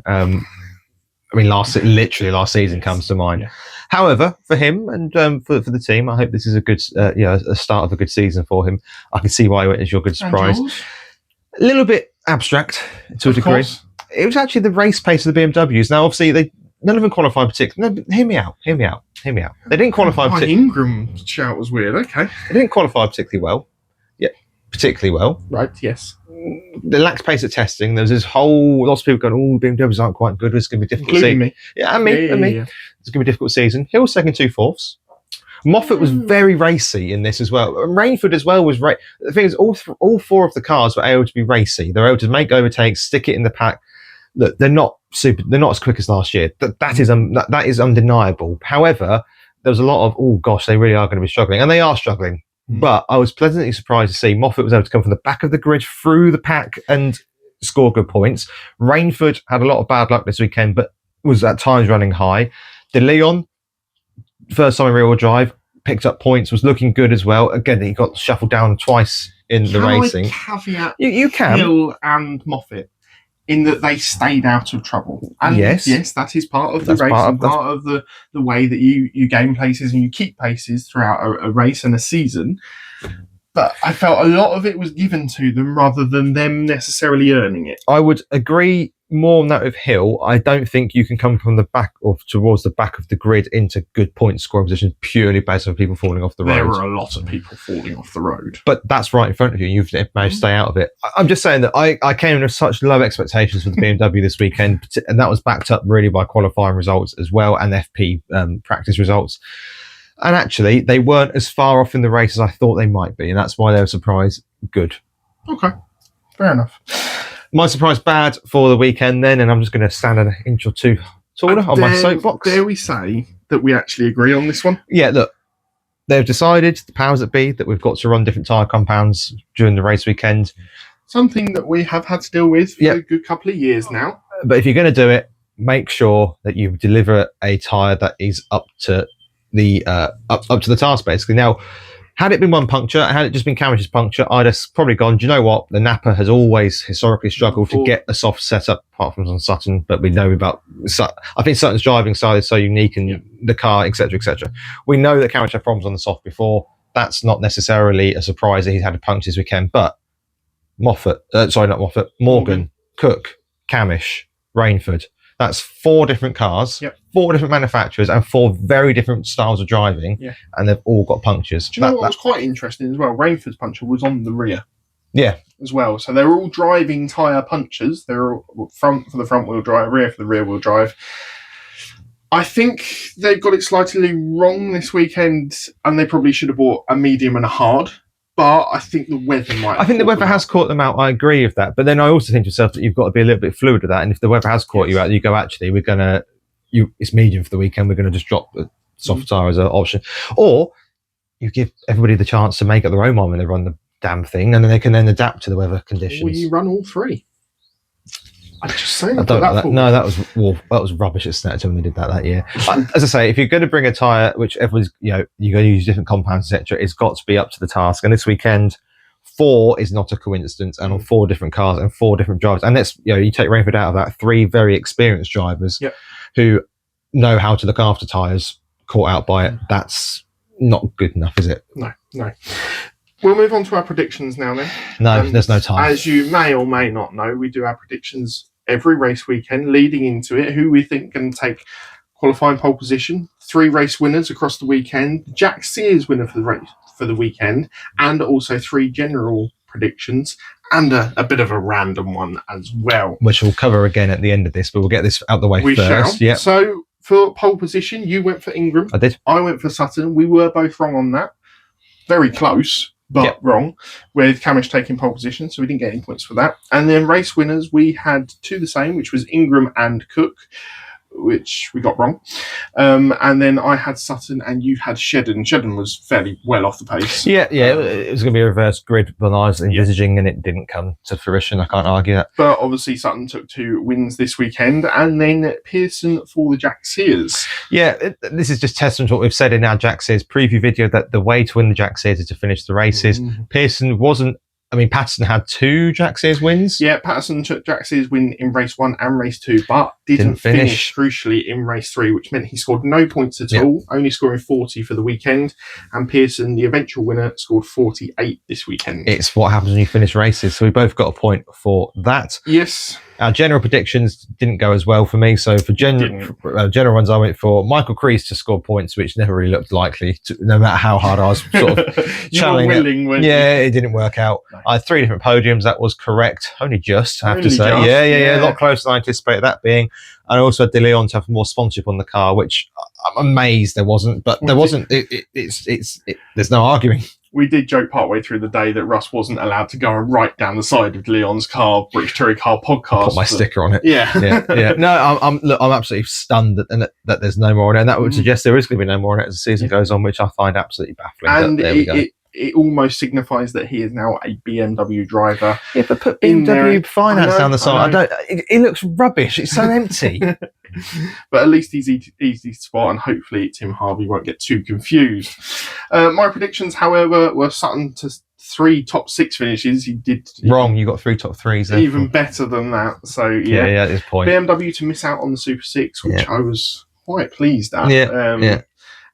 [SPEAKER 1] Last season comes to mind. Yeah. However, for him and for the team, I hope this is a good, a start of a good season for him. I can see why he went as your good surprise. A little bit abstract to a degree.
[SPEAKER 2] Course.
[SPEAKER 1] It was actually the race pace of the BMWs. Now, obviously, none of them qualified particularly. No, hear me out. They didn't qualify particularly.
[SPEAKER 2] Ingram shout was weird. Okay.
[SPEAKER 1] They didn't qualify particularly well. Yeah, particularly well.
[SPEAKER 2] Right. Yes.
[SPEAKER 1] They lacked pace at testing. There was this whole lots of people going, "Oh, BMWs aren't quite good. It's going to be difficult."
[SPEAKER 2] Including me.
[SPEAKER 1] Yeah, and me. Yeah. It's going to be a difficult season. Hill second 2/4. Moffat was very racy in this as well. And Rainford as well was right. The thing is, all 4 of the cars were able to be racy. They're able to make overtakes, stick it in the pack. Look, they're not as quick as last year. That is undeniable. However, there was a lot of, they really are going to be struggling. And they are struggling. But I was pleasantly surprised to see Moffat was able to come from the back of the grid through the pack and score good points. Rainford had a lot of bad luck this weekend, but was at times running high. De Leon, first time in rear-wheel drive, picked up points, was looking good as well. Again, he got shuffled down twice in the racing.
[SPEAKER 2] Caveat
[SPEAKER 1] you can.
[SPEAKER 2] Hill and Moffat, in that they stayed out of trouble. And yes, that is part of the race and part of the way that you gain places and you keep paces throughout a race and a season. But I felt a lot of it was given to them rather than them necessarily earning it.
[SPEAKER 1] I would agree more on that with Hill. I don't think you can come from the back or towards the back of the grid into good point scoring positions purely based on people falling off the road.
[SPEAKER 2] There were a lot of people falling off the road.
[SPEAKER 1] But that's right in front of you. You've managed to stay out of it. I'm just saying that I came in with such low expectations for the BMW this weekend, and that was backed up really by qualifying results as well and FP practice results. And actually, they weren't as far off in the race as I thought they might be, and that's why they were surprised good.
[SPEAKER 2] Okay, fair enough.
[SPEAKER 1] My surprise bad for the weekend then, and I'm just going to stand an inch or two taller on my soapbox.
[SPEAKER 2] Dare we say that we actually agree on this one?
[SPEAKER 1] Yeah, look, they've decided, the powers that be, that we've got to run different tyre compounds during the race weekend.
[SPEAKER 2] Something that we have had to deal with for a good couple of years now.
[SPEAKER 1] But if you're going to do it, make sure that you deliver a tyre that is up to the up to the task, basically. Now, had it been one puncture, had it just been Camish's puncture, I'd have probably gone, do you know what? The Napa has always historically struggled to get a soft setup, apart from on Sutton, but we know about I think Sutton's driving style is so unique and the car, etc., etc. We know that Camish had problems on the soft before. That's not necessarily a surprise that he's had a puncture this weekend, but Morgan, Cook, Camish, Rainford. That's 4 different cars, 4 different manufacturers, and 4 very different styles of driving, and they've all got punctures.
[SPEAKER 2] Do you know what was quite interesting as well? Rainford's puncture was on the rear.
[SPEAKER 1] Yeah.
[SPEAKER 2] As well. So they're all driving tyre punctures. They're all front for the front wheel drive, rear for the rear wheel drive. I think they've got it slightly wrong this weekend, and they probably should have bought a medium and a hard. But I think the weather might.
[SPEAKER 1] I think the weather has caught them out. I agree with that. But then I also think to yourself that you've got to be a little bit fluid with that. And if the weather has caught you out, you go, actually, it's medium for the weekend. We're going to just drop the soft tyre as an option. Or you give everybody the chance to make up their own mind when they run the damn thing, and then they can then adapt to the weather conditions.
[SPEAKER 2] Well, you run all 3. I'm just saying.
[SPEAKER 1] I don't like that. No, that was rubbish at Snetterton when they did that year. As I say, if you're going to bring a tyre, which everyone's, you're going to use different compounds, etc., it's got to be up to the task. And this weekend, 4 is not a coincidence, and on 4 different cars and 4 different drivers. And that's, you take Rainford out of that, 3 very experienced drivers who know how to look after tyres caught out by it. That's not good enough, is it?
[SPEAKER 2] No. We'll move on to our predictions now then.
[SPEAKER 1] No, there's no time.
[SPEAKER 2] As you may or may not know, we do our predictions every race weekend leading into it, who we think can take qualifying pole position, 3 race winners across the weekend, Jack Sears winner for the weekend, and also 3 general predictions, and a bit of a random one as well.
[SPEAKER 1] Which we'll cover again at the end of this, but we'll get this out the way first.
[SPEAKER 2] Shall. So for pole position, you went for Ingram.
[SPEAKER 1] I did.
[SPEAKER 2] I went for Sutton. We were both wrong on that. Very close. But wrong, with Camish taking pole position, so we didn't get any points for that. And then race winners, we had 2 the same, which was Ingram and Cook, which we got wrong. And then I had Sutton and you had Shedden. Shedden was fairly well off the pace.
[SPEAKER 1] Yeah, it was going to be a reverse grid when I was envisaging, and it didn't come to fruition. I can't argue that.
[SPEAKER 2] But obviously Sutton took 2 wins this weekend, and then Pearson for the Jack Sears.
[SPEAKER 1] Yeah, this is just testament to what we've said in our Jack Sears preview video, that the way to win the Jack Sears is to finish the races. Pearson wasn't. I mean, Patterson had 2 Jack Sears wins.
[SPEAKER 2] Yeah, Patterson took Jack Sears win in race 1 and race 2, but didn't finish crucially in race 3, which meant he scored no points at all, only scoring 40 for the weekend. And Pearson, the eventual winner, scored 48 this weekend.
[SPEAKER 1] It's what happens when you finish races. So we both got a point for that.
[SPEAKER 2] Yes.
[SPEAKER 1] Our general predictions didn't go as well for me. So for general ones, I went for Michael Crease to score points, which never really looked likely, no matter how hard I was sort of channeling it. It didn't work out. No. I had 3 different podiums. That was correct. Only just, I have to say. Yeah. A lot closer than I anticipated that being. I also had De Leon to have more sponsorship on the car, which I'm amazed there wasn't. But there wasn't. There's no arguing.
[SPEAKER 2] We did joke partway through the day that Russ wasn't allowed to go and write down the side of Leon's car, British Touring Car podcast.
[SPEAKER 1] Put my sticker on it.
[SPEAKER 2] Yeah.
[SPEAKER 1] No, I'm absolutely stunned that there's no more on it, and that would suggest there is going to be no more on it as the season goes on, which I find absolutely baffling.
[SPEAKER 2] And there we go. It almost signifies that he is now a BMW driver.
[SPEAKER 1] Yeah, but put BMW finance down the side. It looks rubbish. It's so empty.
[SPEAKER 2] But at least he's easy to spot, and hopefully Tim Harvey won't get too confused. My predictions, however, were Sutton to 3 top 6 finishes. He did
[SPEAKER 1] wrong. You got 3 top 3s. There.
[SPEAKER 2] Even better than that. So
[SPEAKER 1] yeah. At this point,
[SPEAKER 2] BMW to miss out on the Super 6, which I was quite pleased at.
[SPEAKER 1] Yeah.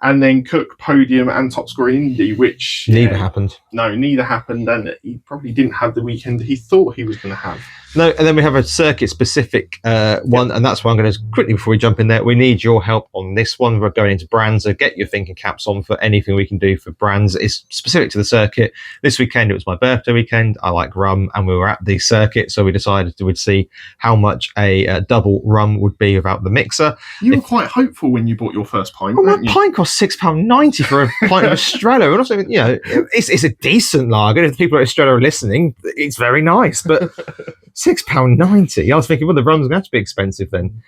[SPEAKER 2] And then Cook podium and top scorer in Indy, which
[SPEAKER 1] neither happened.
[SPEAKER 2] No, neither happened, and he probably didn't have the weekend he thought he was going to have.
[SPEAKER 1] No, and then we have a circuit-specific one, and that's why I'm going to quickly, before we jump in there, we need your help on this one. We're going into brands, so get your thinking caps on for anything we can do for brands. It's specific to the circuit. This weekend, it was my birthday weekend. I like rum, and we were at the circuit, so we decided we'd see how much a double rum would be without the mixer.
[SPEAKER 2] You were quite hopeful when you bought your first pint,
[SPEAKER 1] weren't you? My pint cost £6.90 for a pint of Estrella. We're not saying, it's a decent lager. If people at Estrella are listening, it's very nice, but £6.90. I was thinking, well, the rum's going to have to be expensive then.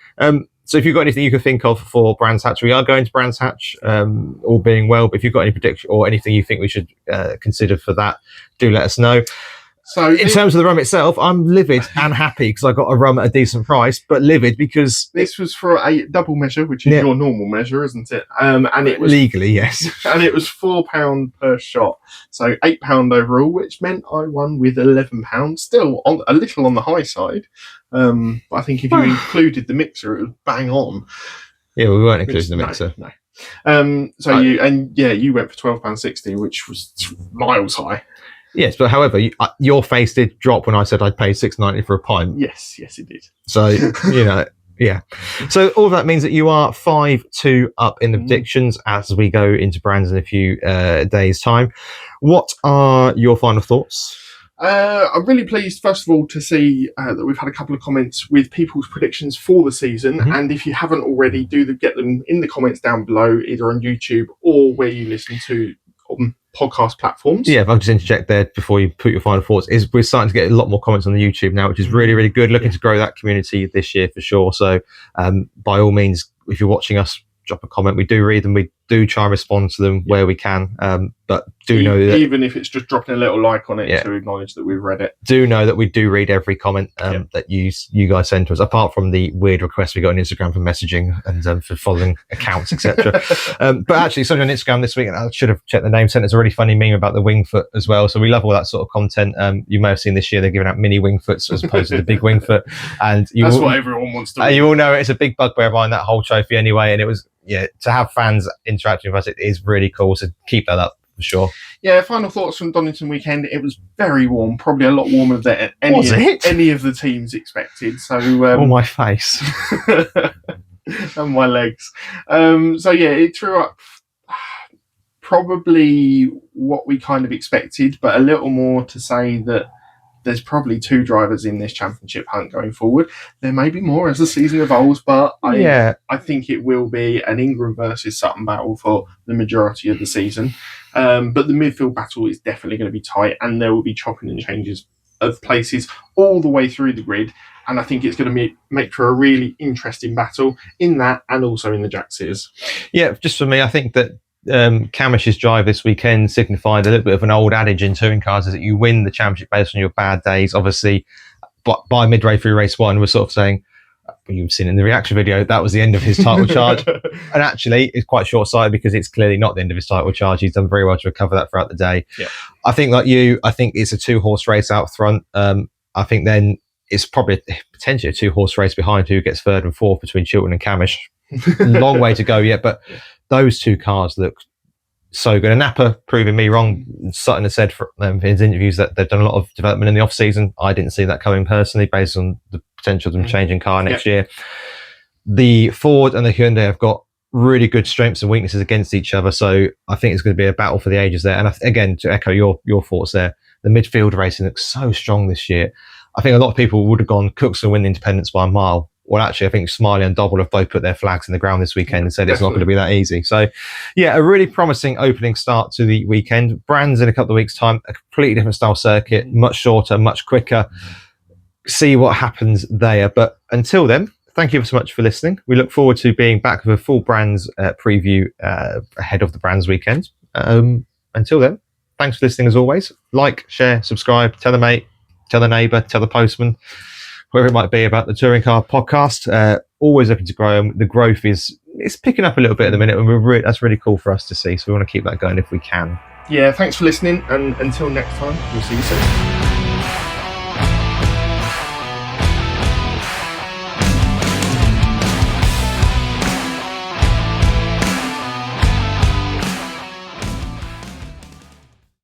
[SPEAKER 1] So if you've got anything you can think of for Brands Hatch, we are going to Brands Hatch, all being well. But if you've got any prediction or anything you think we should consider for that, do let us know. So in terms of the rum itself, I'm livid and happy because I got a rum at a decent price, but livid because
[SPEAKER 2] this was for a double measure, which is your normal measure, isn't it? And it was
[SPEAKER 1] legally, yes.
[SPEAKER 2] And it was £4 per shot, so £8 overall, which meant I won with £11. Still a little on the high side, but I think if you included the mixer, it was bang on.
[SPEAKER 1] Yeah, we weren't including the mixer.
[SPEAKER 2] No. You went for £12.60, which was miles high.
[SPEAKER 1] Yes, but however, your face did drop when I said I'd pay $6.90 for a pint.
[SPEAKER 2] Yes, it did.
[SPEAKER 1] So, yeah. So all of that means that you are 5-2 up in the predictions as we go into brands in a few days' time. What are your final thoughts?
[SPEAKER 2] I'm really pleased, first of all, to see that we've had a couple of comments with people's predictions for the season. And if you haven't already, get them in the comments down below, either on YouTube or where you listen to podcast platforms.
[SPEAKER 1] Yeah, if I can just interject there before you put your final thoughts, is we're starting to get a lot more comments on the YouTube now, which is really, really good. Looking to grow that community this year for sure. So by all means, if you're watching us, drop a comment. We do read them. We do try and respond to them where we can. But do know that
[SPEAKER 2] even if it's just dropping a little like on it to acknowledge that we've read it.
[SPEAKER 1] Do know that we do read every comment that you guys send to us, apart from the weird requests we got on Instagram for messaging and for following accounts, etc. But actually, somebody on Instagram this week, and I should have checked the name, sent us a really funny meme about the Wingfoot as well. So we love all that sort of content. You may have seen this year they're giving out mini Wingfoots as opposed to the big Wingfoot, and
[SPEAKER 2] that's what everyone wants to.
[SPEAKER 1] You all know it's a big bugbear behind that whole trophy anyway, and it was to have fans interacting with us, it is really cool. So keep that up for sure.
[SPEAKER 2] Yeah, final thoughts from Donington weekend. It was very warm, probably a lot warmer than any of the teams expected. So
[SPEAKER 1] on my face
[SPEAKER 2] and my legs. It threw up probably what we kind of expected, but a little more to say that there's probably 2 drivers in this championship hunt going forward. There may be more as the season evolves, but I think it will be an Ingram versus Sutton battle for the majority of the season. But the midfield battle is definitely going to be tight, and there will be chopping and changes of places all the way through the grid. And I think it's going to make for a really interesting battle in that, and also in the Jack Sears. Yeah,
[SPEAKER 1] just for me, I think that Camish's drive this weekend signified a little bit of an old adage in touring cars, is that you win the championship based on your bad days. Obviously, but by midway through race 1, we're sort of saying, you've seen in the reaction video, that was the end of his title charge. And actually, it's quite short-sighted because it's clearly not the end of his title charge. He's done very well to recover that throughout the day.
[SPEAKER 2] Yeah.
[SPEAKER 1] I think, like you, I think it's a 2-horse race out front. I think then it's probably potentially a 2-horse race behind who gets 3rd and 4th between Chilton and Camish. Long way to go yet, but those 2 cars look so good. And Napa proving me wrong. Sutton has said in his interviews that they've done a lot of development in the off-season. I didn't see that coming personally, based on the potential of them changing car next year. The Ford and the Hyundai have got really good strengths and weaknesses against each other, so I think it's going to be a battle for the ages there. And again, to echo your thoughts there, the midfield racing looks so strong this year. I think a lot of people would have gone Cooks will win the Independence by a mile. Well, actually, I think Smiley and Dobble have both put their flags in the ground this weekend and said it's not going to be that easy. So, a really promising opening start to the weekend. Brands in a couple of weeks' time, a completely different style circuit, much shorter, much quicker. See what happens there. But until then, thank you so much for listening. We look forward to being back with a full Brands preview ahead of the Brands weekend. Until then, thanks for listening as always. Like, share, subscribe, tell a mate, tell a neighbour, tell the postman, whoever it might be, about the Touring Car Podcast. Always looking to grow. The growth it's picking up a little bit at the minute, and that's really cool for us to see. So we want to keep that going if we can.
[SPEAKER 2] Yeah, thanks for listening, and until next time, we'll see you soon.